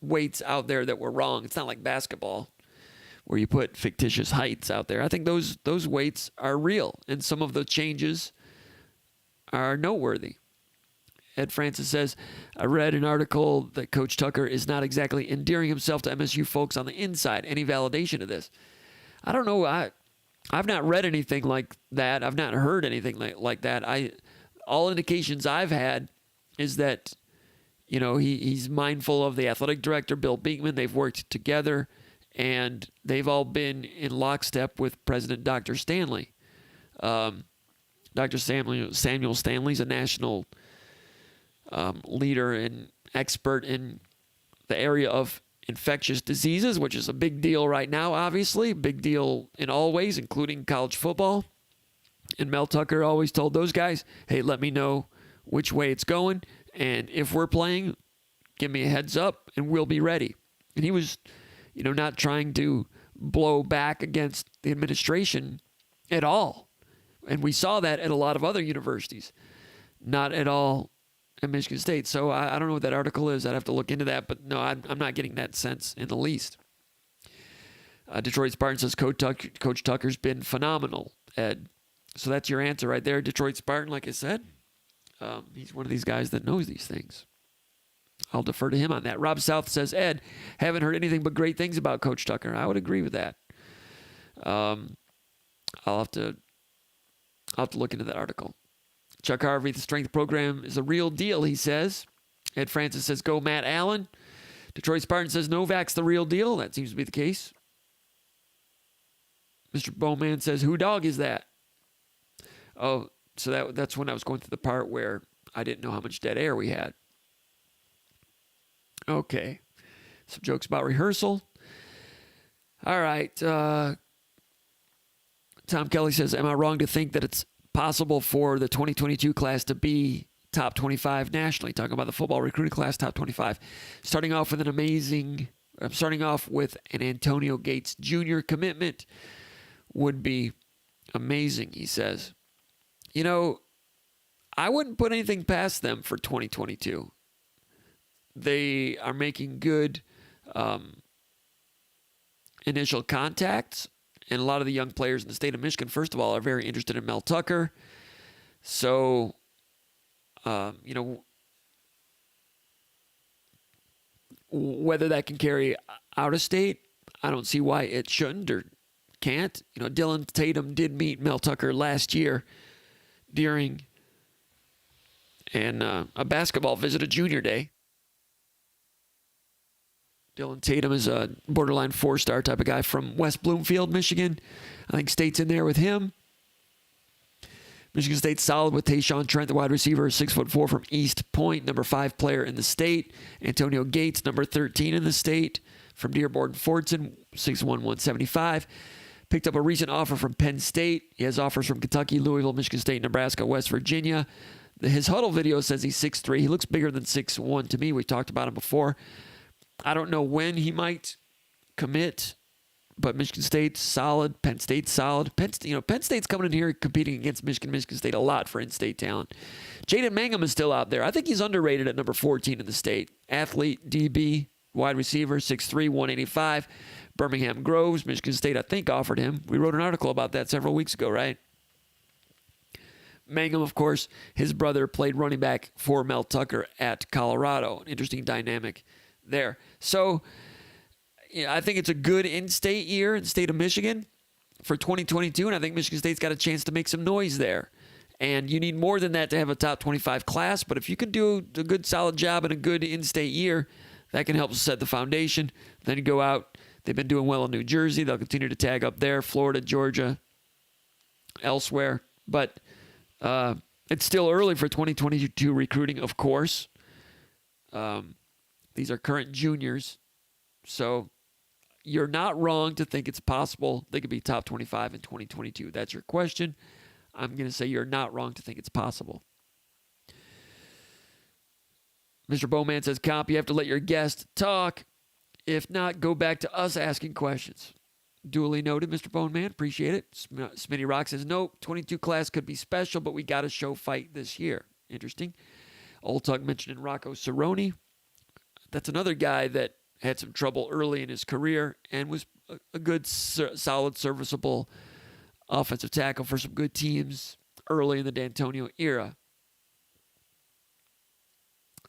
weights out there that were wrong. It's not like basketball where you put fictitious heights out there. I think those weights are real, and some of the changes are noteworthy. Ed Francis says, I read an article that Coach Tucker is not exactly endearing himself to MSU folks on the inside. Any validation of this? I don't know. I've not read anything like that. I've not heard anything like that. All indications I've had is that, you know, he's mindful of the athletic director, Bill Beekman. They've worked together, and they've all been in lockstep with President Dr. Stanley. Dr. Samuel Stanley's a national leader and expert in the area of infectious diseases, which is a big deal right now, obviously. Big deal in all ways, including college football. And Mel Tucker always told those guys, hey, let me know which way it's going. And if we're playing, give me a heads up and we'll be ready. And he was, you know, not trying to blow back against the administration at all. And we saw that at a lot of other universities. Not at all at Michigan State. So I don't know what that article is. I'd have to look into that. But no, I'm not getting that sense in the least. Detroit Spartan says Coach Tucker's been phenomenal, Ed. So that's your answer right there. Detroit Spartan, like I said, he's one of these guys that knows these things. I'll defer to him on that. Rob South says, Ed, haven't heard anything but great things about Coach Tucker. I would agree with that. I'll have to look into that article. Chuck Harvey, the strength program is a real deal, he says. Ed Francis says, go Matt Allen. Detroit Spartan says, Novak's the real deal. That seems to be the case. Mr. Bowman says, who dog is that? Oh, so that's when I was going through the part where I didn't know how much dead air we had. Okay. Some jokes about rehearsal. All right. Tom Kelly says, am I wrong to think that it's possible for the 2022 class to be top 25 nationally? Talking about the football recruiting class, top 25. Starting off with an Antonio Gates Jr. commitment. would be amazing, he says. You know, I wouldn't put anything past them for 2022. They are making good initial contacts, and a lot of the young players in the state of Michigan, first of all, are very interested in Mel Tucker. So, you know, whether that can carry out of state, I don't see why it shouldn't or can't. You know, Dylan Tatum did meet Mel Tucker last year during a basketball visit at Junior Day. Dylan Tatum is a borderline 4-star type of guy from West Bloomfield, Michigan. I think State's in there with him. Michigan State's solid with Tayshaun Trent, the wide receiver, 6'4" from East Point, number 5 player in the state. Antonio Gates, number 13 in the state, from Dearborn Fordson, 6'1", 175. Picked up a recent offer from Penn State. He has offers from Kentucky, Louisville, Michigan State, Nebraska, West Virginia. His huddle video says he's 6'3". He looks bigger than 6'1" to me. We've talked about him before. I don't know when he might commit, but Michigan State's solid. Penn State's solid. Penn State's coming in here competing against Michigan State a lot for in-state talent. Jaden Mangum is still out there. I think he's underrated at number 14 in the state. Athlete, DB, wide receiver, 6'3", 185. Birmingham Groves, Michigan State, I think, offered him. We wrote an article about that several weeks ago, right? Mangum, of course, his brother played running back for Mel Tucker at Colorado. An interesting dynamic there. So, yeah, I think it's a good in-state year in the state of Michigan for 2022, and I think Michigan State's got a chance to make some noise there. And you need more than that to have a top 25 class, but if you can do a good, solid job in a good in-state year, that can help set the foundation. Then you go out. They've been doing well in New Jersey. They'll continue to tag up there, Florida, Georgia, elsewhere. But it's still early for 2022 recruiting, of course. These are current juniors. So you're not wrong to think it's possible they could be top 25 in 2022. That's your question. I'm going to say you're not wrong to think it's possible. Mr. Bowman says, Comp, you have to let your guest talk. If not, go back to us asking questions. Duly noted, Mr. Bowman. Appreciate it. Smitty Rock says, nope, 22 class could be special, but we got to show fight this year. Interesting. Old Tug mentioned in Rocco Cerrone. That's another guy that had some trouble early in his career and was a good, solid, serviceable offensive tackle for some good teams early in the D'Antonio era.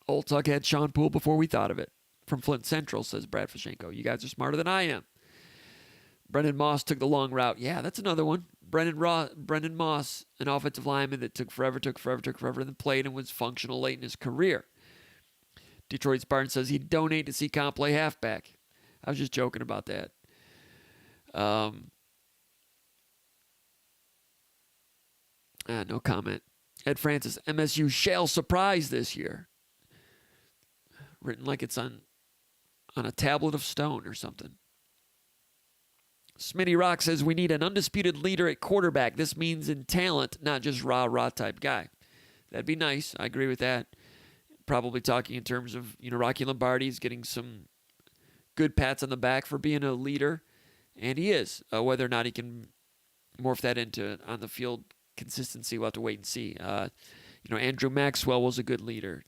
Old Tuck had Sean Poole before we thought of it. From Flint Central, says Brad Fashenko. You guys are smarter than I am. Brendan Moss took the long route. Yeah, that's another one. Brendan Moss, an offensive lineman that took forever, and then played and was functional late in his career. Detroit Spartan says he'd donate to see Comp play halfback. I was just joking about that. No comment. Ed Francis, MSU shall surprise this year. Written like it's on a tablet of stone or something. Smitty Rock says we need an undisputed leader at quarterback. This means in talent, not just rah-rah type guy. That'd be nice. I agree with that. Probably talking in terms of, Rocky Lombardi's getting some good pats on the back for being a leader. And he is. Whether or not he can morph that into on-the-field consistency, we'll have to wait and see. Andrew Maxwell was a good leader.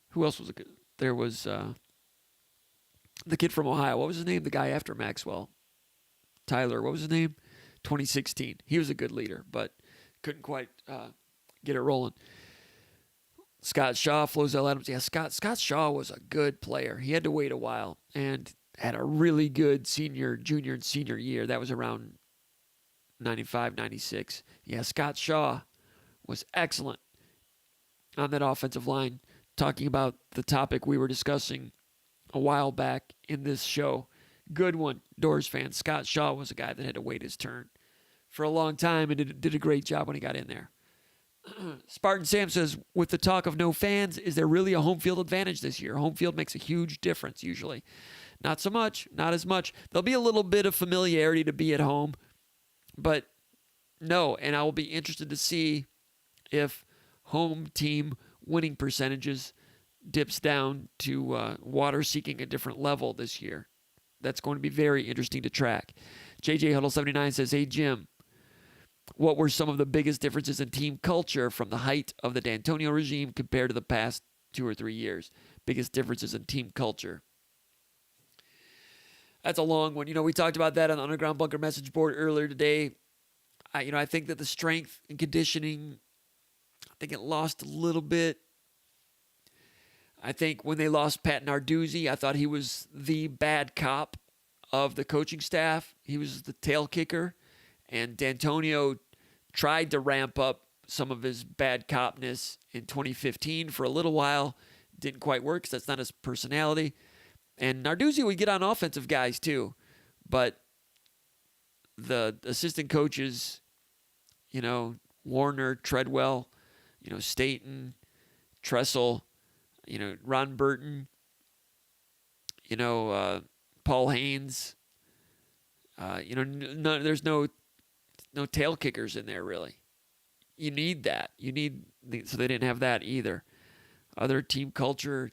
Who else was a good? There was the kid from Ohio. What was his name? The guy after Maxwell. Tyler. What was his name? 2016. He was a good leader, but couldn't quite get it rolling. Scott Shaw, Flozell Adams. Yeah, Scott Shaw was a good player. He had to wait a while and had a really good junior and senior year. That was around 95, 96. Yeah, Scott Shaw was excellent on that offensive line. Talking about the topic we were discussing a while back in this show. Good one, Doors fan. Scott Shaw was a guy that had to wait his turn for a long time and did a great job when he got in there. Spartan Sam says, with the talk of no fans, is there really a home field advantage this year? Home field makes a huge difference usually. Not so much, not as much. There'll be a little bit of familiarity to be at home, but no, and I will be interested to see if home team winning percentages dips down to water seeking a different level this year. That's going to be very interesting to track. JJ Huddle 79 says, hey, Jim, what were some of the biggest differences in team culture from the height of the D'Antonio regime compared to the past 2 or 3 years? Biggest differences in team culture. That's a long one. We talked about that on the Underground Bunker message board earlier today. I think that the strength and conditioning, I think it lost a little bit. I think when they lost Pat Narduzzi, I thought he was the bad cop of the coaching staff. He was the tail kicker. And D'Antonio tried to ramp up some of his bad copness in 2015 for a little while. Didn't quite work because that's not his personality. And Narduzzi would get on offensive guys too. But the assistant coaches, Warner, Treadwell, Staten, Tressel, Ron Burton, Paul Haynes, there's no tail kickers in there really. You need that. So they didn't have that either. Other team culture,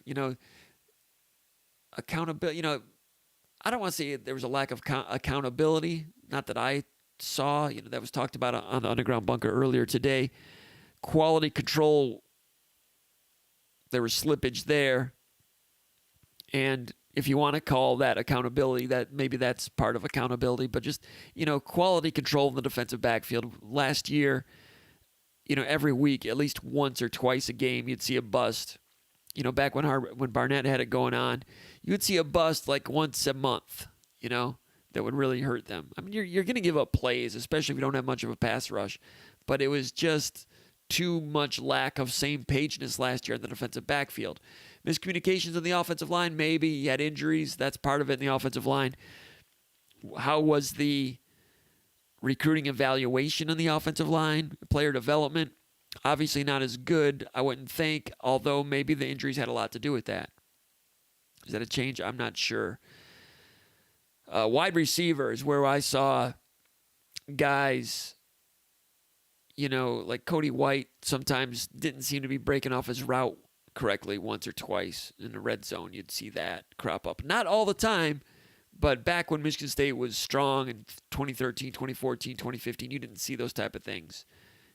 accountability, I don't want to say there was a lack of accountability. Not that I saw, that was talked about on the Underground Bunker earlier today. Quality control, there was slippage there. And if you want to call that accountability, that maybe that's part of accountability, but just, quality control in the defensive backfield. Last year, every week, at least once or twice a game, you'd see a bust. Back when Barnett had it going on, you would see a bust like once a month, that would really hurt them. I mean, you're going to give up plays, especially if you don't have much of a pass rush, but it was just too much lack of same pageness last year in the defensive backfield. Miscommunications on the offensive line, maybe. You had injuries. That's part of it in the offensive line. How was the recruiting evaluation on the offensive line? Player development, obviously not as good, I wouldn't think, although maybe the injuries had a lot to do with that. Is that a change? I'm not sure. Wide receiver is where I saw guys, like Cody White sometimes didn't seem to be breaking off his route correctly once or twice in the red zone. You'd see that crop up. Not all the time, but back when Michigan State was strong in 2013, 2014, 2015, you didn't see those type of things.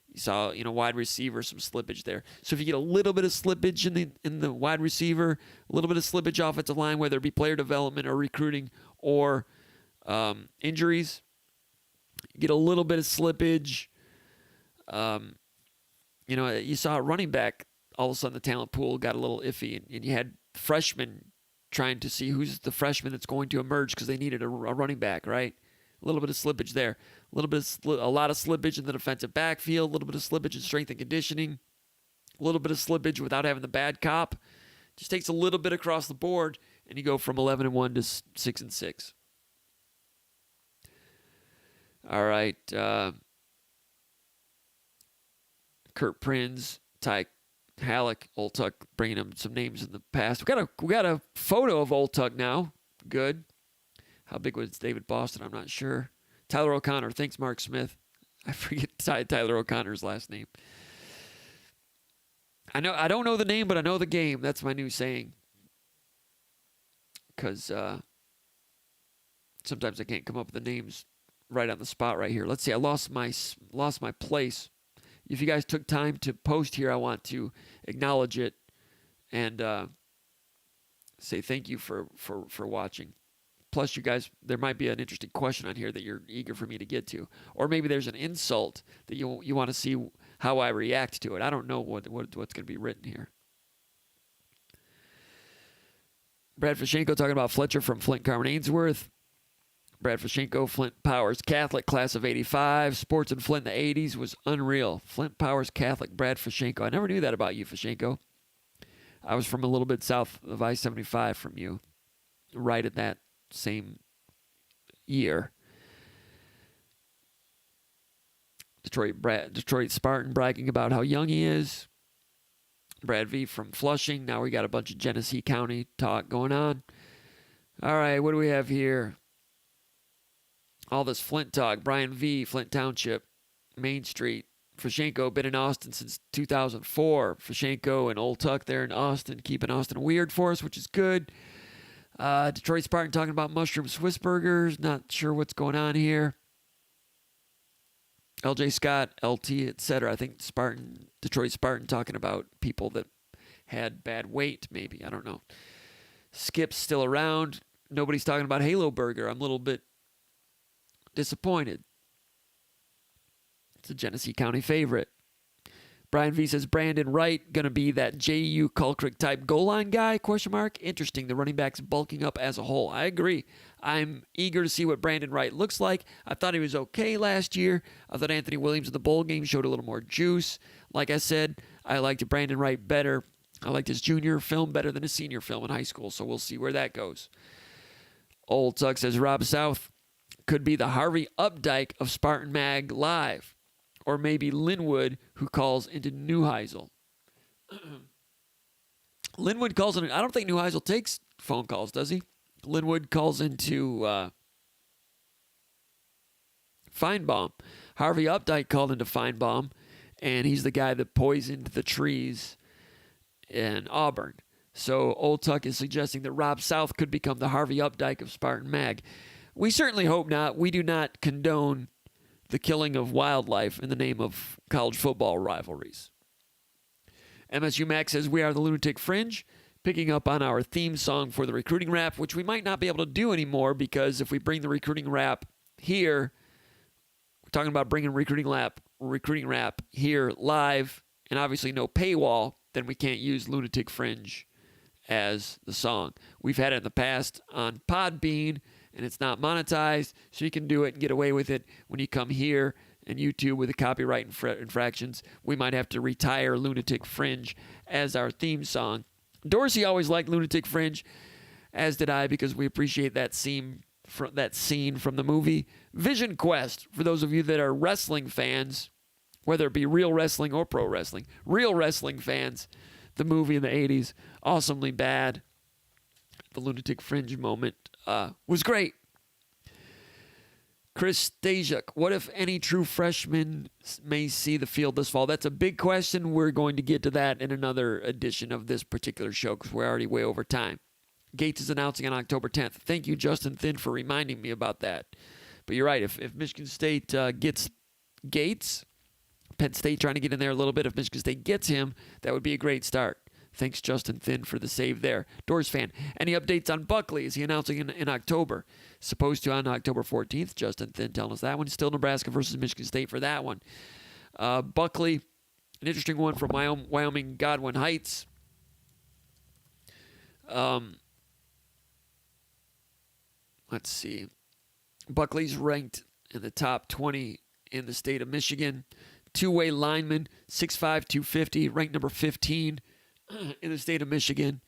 You saw, wide receiver, some slippage there. So if you get a little bit of slippage in the wide receiver, a little bit of slippage offensive line, whether it be player development or recruiting or injuries, you get a little bit of slippage. You saw a running back, all of a sudden the talent pool got a little iffy, and you had freshmen trying to see who's the freshman that's going to emerge because they needed a running back, right? A little bit of slippage there. A lot of slippage in the defensive backfield, a little bit of slippage in strength and conditioning, a little bit of slippage without having the bad cop. Just takes a little bit across the board, and you go from 11-1 to 6-6. All right. Kurt Prinz, Ty Halleck, Old Tuck, bringing him some names in the past. We got a photo of Old Tuck now. Good. How big was David Boston? I'm not sure. Tyler O'Connor. Thanks, Mark Smith. I forget Tyler O'Connor's last name. I don't know the name, but I know the game. That's my new saying. Because sometimes I can't come up with the names right on the spot right here. Let's see. I lost my place. If you guys took time to post here, I want to acknowledge it and say thank you for watching. Plus, you guys, there might be an interesting question on here that you're eager for me to get to. Or maybe there's an insult that you want to see how I react to it. I don't know what's going to be written here. Brad Fashenko talking about Fletcher from Flint, Carmen Ainsworth. Brad Fashenko, Flint Powers Catholic, class of 85. Sports in Flint in the 80s was unreal. Flint Powers Catholic, Brad Fashenko. I never knew that about you, Fashenko. I was from a little bit south of I-75 from you, right at that same year. Detroit Spartan bragging about how young he is. Brad V from Flushing. Now we got a bunch of Genesee County talk going on. All right, what do we have here? All this Flint talk. Brian V, Flint Township, Main Street, Fashenko been in Austin since 2004. Fashenko and Old Tuck there in Austin, keeping Austin weird for us, which is good. Detroit Spartan talking about mushroom Swiss burgers. Not sure what's going on here. LJ Scott, LT, etc. I think Detroit Spartan talking about people that had bad weight, maybe. I don't know. Skip's still around. Nobody's talking about Halo Burger. I'm a little bit disappointed. It's a Genesee County favorite. Brian V says, Brandon Wright going to be that J.U. Kulkrick type goal line guy? Question mark. Interesting. The running back's bulking up as a whole. I agree. I'm eager to see what Brandon Wright looks like. I thought he was okay last year. I thought Anthony Williams in the bowl game showed a little more juice. Like I said, I liked Brandon Wright better. I liked his junior film better than his senior film in high school, so we'll see where that goes. Old Tuck says, Rob South could be the Harvey Updike of Spartan Mag Live. Or maybe Linwood, who calls into Neuheisel. Linwood calls in. I don't think Neuheisel takes phone calls, does he? Linwood calls into Feinbaum. Harvey Updike called into Feinbaum, and he's the guy that poisoned the trees in Auburn. So Old Tuck is suggesting that Rob South could become the Harvey Updike of Spartan Mag. We certainly hope not. We do not condone the killing of wildlife in the name of college football rivalries. MSU Max says, we are the Lunatic Fringe, picking up on our theme song for the recruiting rap, which we might not be able to do anymore because if we bring the recruiting rap here, we're talking about bringing recruiting rap here live, and obviously no paywall, then we can't use Lunatic Fringe as the song. We've had it in the past on Podbean, and it's not monetized, so you can do it and get away with it. When you come here and YouTube with the copyright infractions, we might have to retire Lunatic Fringe as our theme song. Dorsey always liked Lunatic Fringe, as did I, because we appreciate that scene from the movie Vision Quest. For those of you that are wrestling fans, whether it be real wrestling or pro wrestling, real wrestling fans, the movie in the 80s, awesomely bad. The Lunatic Fringe moment was great. Chris Stasiuk, what if any true freshmen may see the field this fall? That's a big question. We're going to get to that in another edition of this particular show because we're already way over time. Gates is announcing on October 10th. Thank you, Justin Thin, for reminding me about that. But you're right. If Michigan State gets Gates, Penn State trying to get in there a little bit. If Michigan State gets him, that would be a great start. Thanks, Justin Thin, for the save there. Doors fan, any updates on Buckley? Is he announcing in October? Supposed to on October 14th. Justin Thin telling us that one. Still Nebraska versus Michigan State for that one. Buckley, an interesting one from Wyoming Godwin Heights. Let's see. Buckley's ranked in the top 20 in the state of Michigan. Two-way lineman, 6'5", 250, ranked number 15 in the state of Michigan.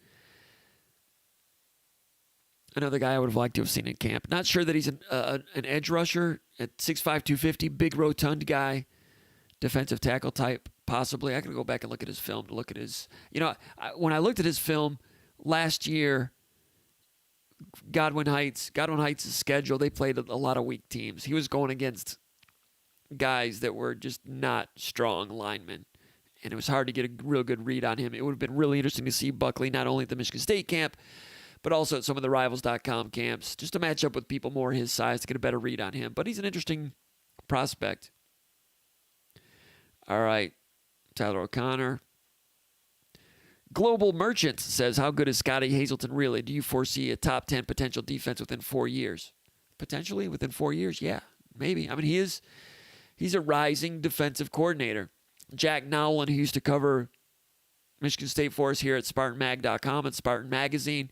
Another guy I would have liked to have seen in camp. Not sure that he's an edge rusher at 6'5", 250, big rotund guy, defensive tackle type, possibly. I could go back and look at his film to look at his... when I looked at his film last year, Godwin Heights' schedule, they played a lot of weak teams. He was going against guys that were just not strong linemen, and it was hard to get a real good read on him. It would have been really interesting to see Buckley not only at the Michigan State camp, but also at some of the Rivals.com camps, just to match up with people more his size to get a better read on him. But he's an interesting prospect. All right, Tyler O'Connor. Global Merchants says, how good is Scotty Hazelton really? Do you foresee a top 10 potential defense within 4 years? Potentially within 4 years? Yeah, maybe. I mean, he's a rising defensive coordinator. Jack Nowlin, who used to cover Michigan State for us here at SpartanMag.com and Spartan Magazine,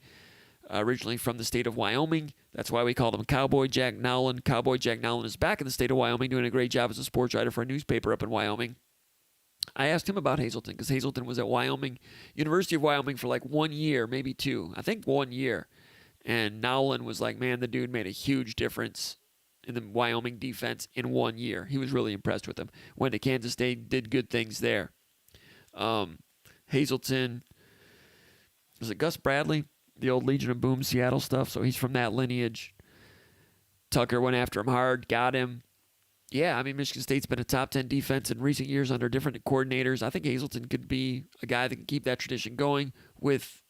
originally from the state of Wyoming. That's why we called him Cowboy Jack Nowlin. Cowboy Jack Nowlin is back in the state of Wyoming, doing a great job as a sports writer for a newspaper up in Wyoming. I asked him about Hazelton because Hazelton was at University of Wyoming for like 1 year, maybe 2. I think 1 year. And Nowlin was like, man, the dude made a huge difference in the Wyoming defense in 1 year. He was really impressed with him. Went to Kansas State, did good things there. Hazelton, was it Gus Bradley? The old Legion of Boom Seattle stuff. So he's from that lineage. Tucker went after him hard, got him. Yeah, I mean, Michigan State's been a top 10 defense in recent years under different coordinators. I think Hazleton could be a guy that can keep that tradition going with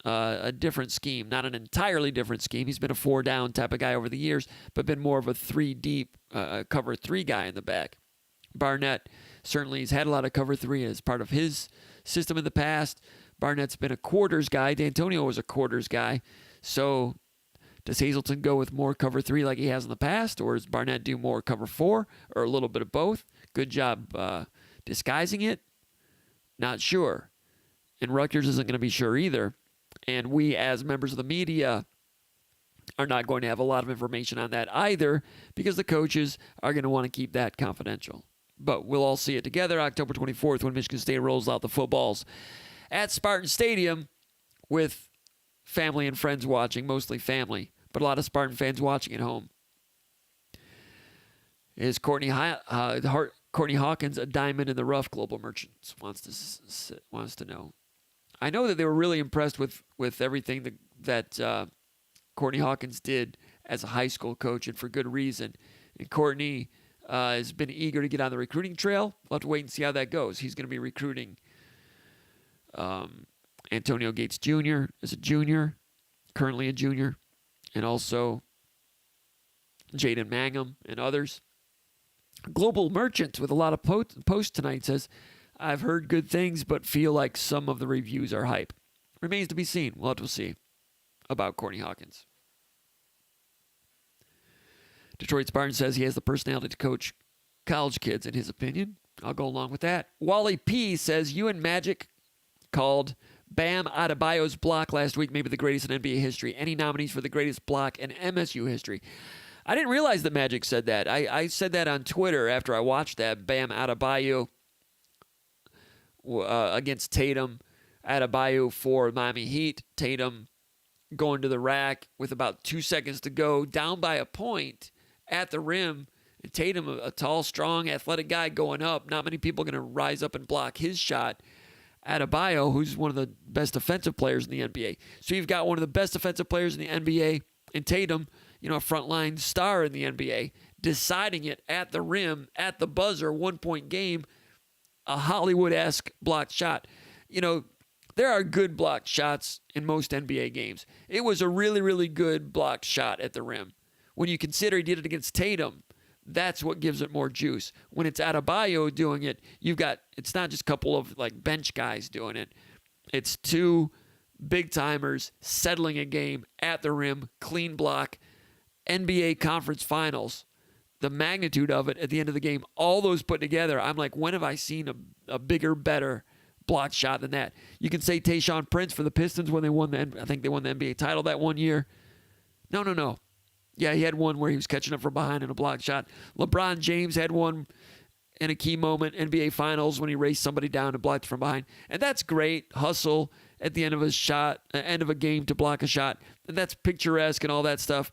a different scheme, not an entirely different scheme. He's been a 4-down type of guy over the years, but been more of a 3-deep cover 3 guy in the back. Barnett certainly has had a lot of cover 3 as part of his system in the past. Barnett's been a quarters guy. D'Antonio was a quarters guy. So does Hazleton go with more cover 3 like he has in the past, or does Barnett do more cover 4, or a little bit of both? Good job disguising it. Not sure. And Rutgers isn't going to be sure either. And we, as members of the media, are not going to have a lot of information on that either, because the coaches are going to want to keep that confidential. But we'll all see it together October 24th when Michigan State rolls out the footballs at Spartan Stadium with family and friends watching, mostly family, but a lot of Spartan fans watching at home. Is Courtney Hawkins a diamond in the rough? Global Merchants wants to know. I know that they were really impressed with everything that Courtney Hawkins did as a high school coach, and for good reason. And Courtney has been eager to get on the recruiting trail. We'll have to wait and see how that goes. He's going to be recruiting Antonio Gates Jr. as a junior, currently a junior, and also Jaden Mangum and others. Global Merchants with a lot of posts tonight says, I've heard good things, but feel like some of the reviews are hype. Remains to be seen. We'll have to see about Courtney Hawkins. Detroit Spartan says he has the personality to coach college kids, in his opinion. I'll go along with that. Wally P says, you and Magic called Bam Adebayo's block last week maybe the greatest in NBA history. Any nominees for the greatest block in MSU history? I didn't realize that Magic said that. I said that on Twitter after I watched that. Bam Adebayo against Tatum. Adebayo for Miami Heat. Tatum going to the rack with about 2 seconds to go, down by a point at the rim. And Tatum, a tall, strong, athletic guy going up. Not many people are going to rise up and block his shot. Adebayo, who's one of the best defensive players in the NBA. So you've got one of the best defensive players in the NBA, and Tatum, a frontline star in the NBA, deciding it at the rim, at the buzzer, 1-point game, a Hollywood-esque blocked shot. There are good blocked shots in most NBA games. It was a really, really good blocked shot at the rim. When you consider he did it against Tatum, that's what gives it more juice. When it's Adebayo doing it, it's not just a couple of bench guys doing it. It's 2 big timers settling a game at the rim, clean block, NBA conference finals. The magnitude of it at the end of the game, all those put together, I'm like, when have I seen a bigger, better blocked shot than that? You can say Tayshaun Prince for the Pistons when they won I think they won the NBA title that one year. No. Yeah, he had one where he was catching up from behind in a blocked shot. LeBron James had one in a key moment, NBA Finals, when he raced somebody down and blocked from behind. And that's great. Hustle at the end of a shot, end of a game to block a shot. And that's picturesque and all that stuff.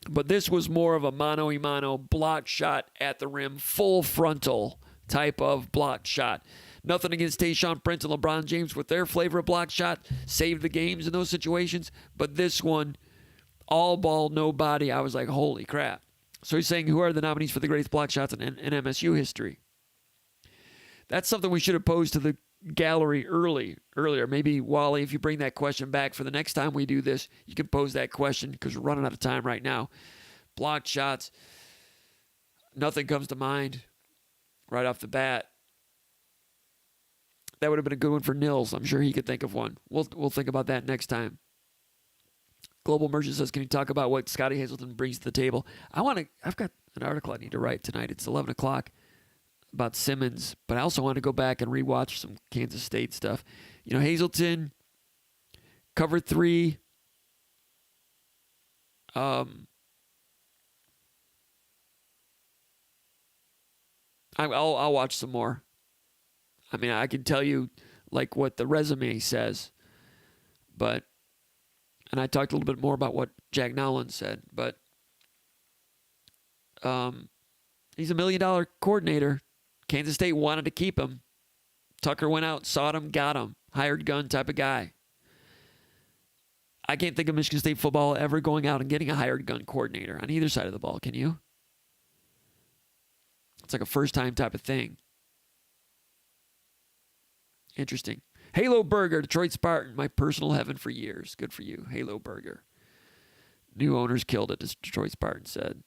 But this was more of a mano-a-mano block shot at the rim, full frontal type of blocked shot. Nothing against Tayshaun Prince and LeBron James with their flavor of blocked shot. Saved the games in those situations. But this one, all ball, no body. I was like, holy crap. So he's saying, who are the nominees for the greatest block shots in MSU history? That's something we should have posed to the gallery earlier. Maybe, Wally, if you bring that question back for the next time we do this, you can pose that question because we're running out of time right now. Blocked shots. Nothing comes to mind right off the bat. That would have been a good one for Nils. I'm sure he could think of one. We'll think about that next time. Global Merchant says, can you talk about what Scotty Hazleton brings to the table? I've got an article I need to write tonight. It's 11 o'clock about Simmons, but I also want to go back and rewatch some Kansas State stuff. Hazleton, cover 3. I'll watch some more. I mean, I can tell you what the resume says, and I talked a little bit more about what Jack Nowlin said, but he's $1 million coordinator. Kansas State wanted to keep him. Tucker went out, sought him, got him. Hired gun type of guy. I can't think of Michigan State football ever going out and getting a hired gun coordinator on either side of the ball. Can you? It's like a first-time type of thing. Interesting. Halo Burger, Detroit Spartan, my personal heaven for years. Good for you, Halo Burger. New owners killed it, as Detroit Spartan said.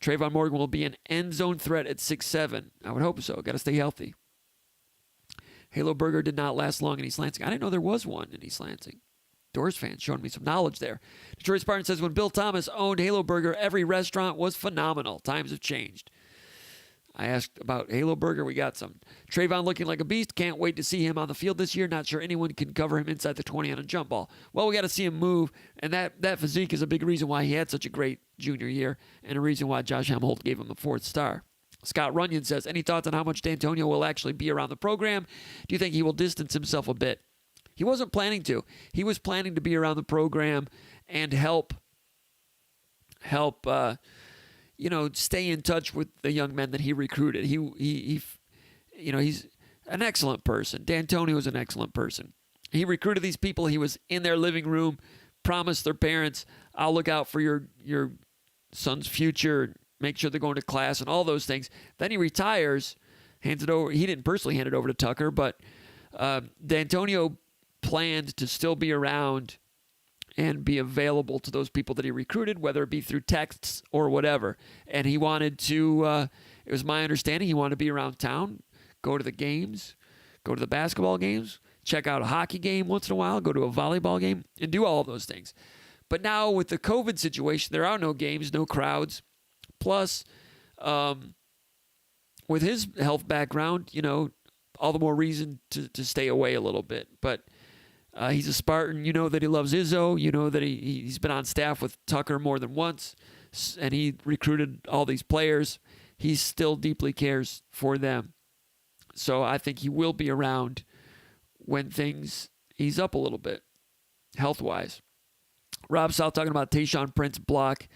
Trayvon Morgan will be an end zone threat at 6'7". I would hope so. Got to stay healthy. Halo Burger did not last long in East Lansing. I didn't know there was one in East Lansing. Doors fans showing me some knowledge there. Detroit Spartan says, when Bill Thomas owned Halo Burger, every restaurant was phenomenal. Times have changed. I asked about Halo Burger. We got some. Trayvon looking like a beast. Can't wait to see him on the field this year. Not sure anyone can cover him inside the 20 on a jump ball. Well, we got to see him move, and that physique is a big reason why he had such a great junior year and a reason why Josh Hemholt gave him a 4th star. Scott Runyon says, any thoughts on how much D'Antonio will actually be around the program? Do you think he will distance himself a bit? He wasn't planning to. He was planning to be around the program and help stay in touch with the young men that he recruited. He's an excellent person. D'Antonio is an excellent person. He recruited these people. He was in their living room, promised their parents, I'll look out for your son's future, make sure they're going to class and all those things. Then he retires, hands it over. He didn't personally hand it over to Tucker, but D'Antonio planned to still be around and be available to those people that he recruited, whether it be through texts or whatever. And he wanted to, it was my understanding, he wanted to be around town, go to the games, go to the basketball games, check out a hockey game once in a while, go to a volleyball game, and do all of those things. But now with the COVID situation, there are no games, no crowds. Plus, with his health background, all the more reason to stay away a little bit. But he's a Spartan. You know that he loves Izzo. You know that he's been on staff with Tucker more than once, and he recruited all these players. He still deeply cares for them. So I think he will be around when things ease up a little bit, health-wise. Rob South talking about Tayshaun Prince block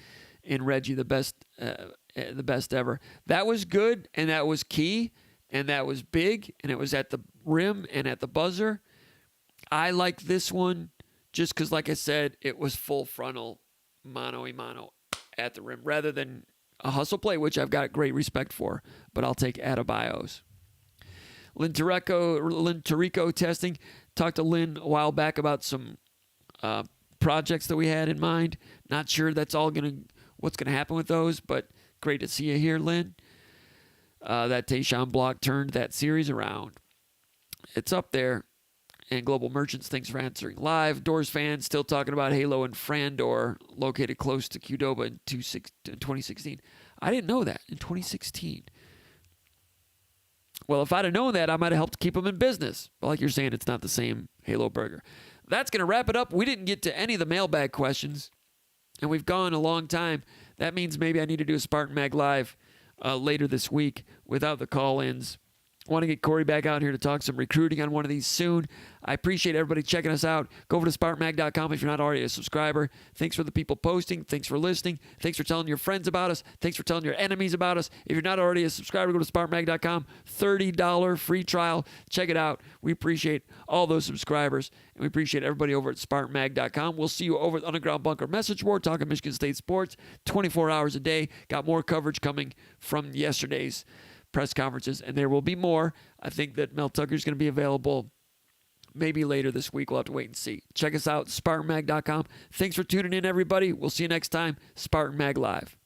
in Reggie, the best ever. That was good, and that was key, and that was big, and it was at the rim and at the buzzer. I like this one just because, like I said, it was full frontal, mano-a-mano at the rim rather than a hustle play, which I've got great respect for, but I'll take Adebayo's. Lynn Tirico testing. Talked to Lynn a while back about some projects that we had in mind. Not sure that's all what's going to happen with those, but great to see you here, Lynn. That Tayshaun block turned that series around. It's up there. And Global Merchants, thanks for answering live. Doors fans still talking about Halo and Frandor, located close to Qdoba in 2016. I didn't know that in 2016. Well, if I'd have known that, I might have helped keep them in business. But like you're saying, it's not the same Halo Burger. That's going to wrap it up. We didn't get to any of the mailbag questions, and we've gone a long time. That means maybe I need to do a SpartanMag Live later this week without the call-ins. Want to get Corey back out here to talk some recruiting on one of these soon. I appreciate everybody checking us out. Go over to SpartanMag.com if you're not already a subscriber. Thanks for the people posting. Thanks for listening. Thanks for telling your friends about us. Thanks for telling your enemies about us. If you're not already a subscriber, go to SpartanMag.com. $30 free trial. Check it out. We appreciate all those subscribers, and we appreciate everybody over at SpartanMag.com. We'll see you over at Underground Bunker Message Board, talking Michigan State sports 24 hours a day. Got more coverage coming from yesterday's press conferences, and there will be more. I think that Mel Tucker's going to be available maybe later this week. We'll have to wait and see. Check us out, SpartanMag.com. Thanks for tuning in, everybody. We'll see you next time. Spartan Mag Live.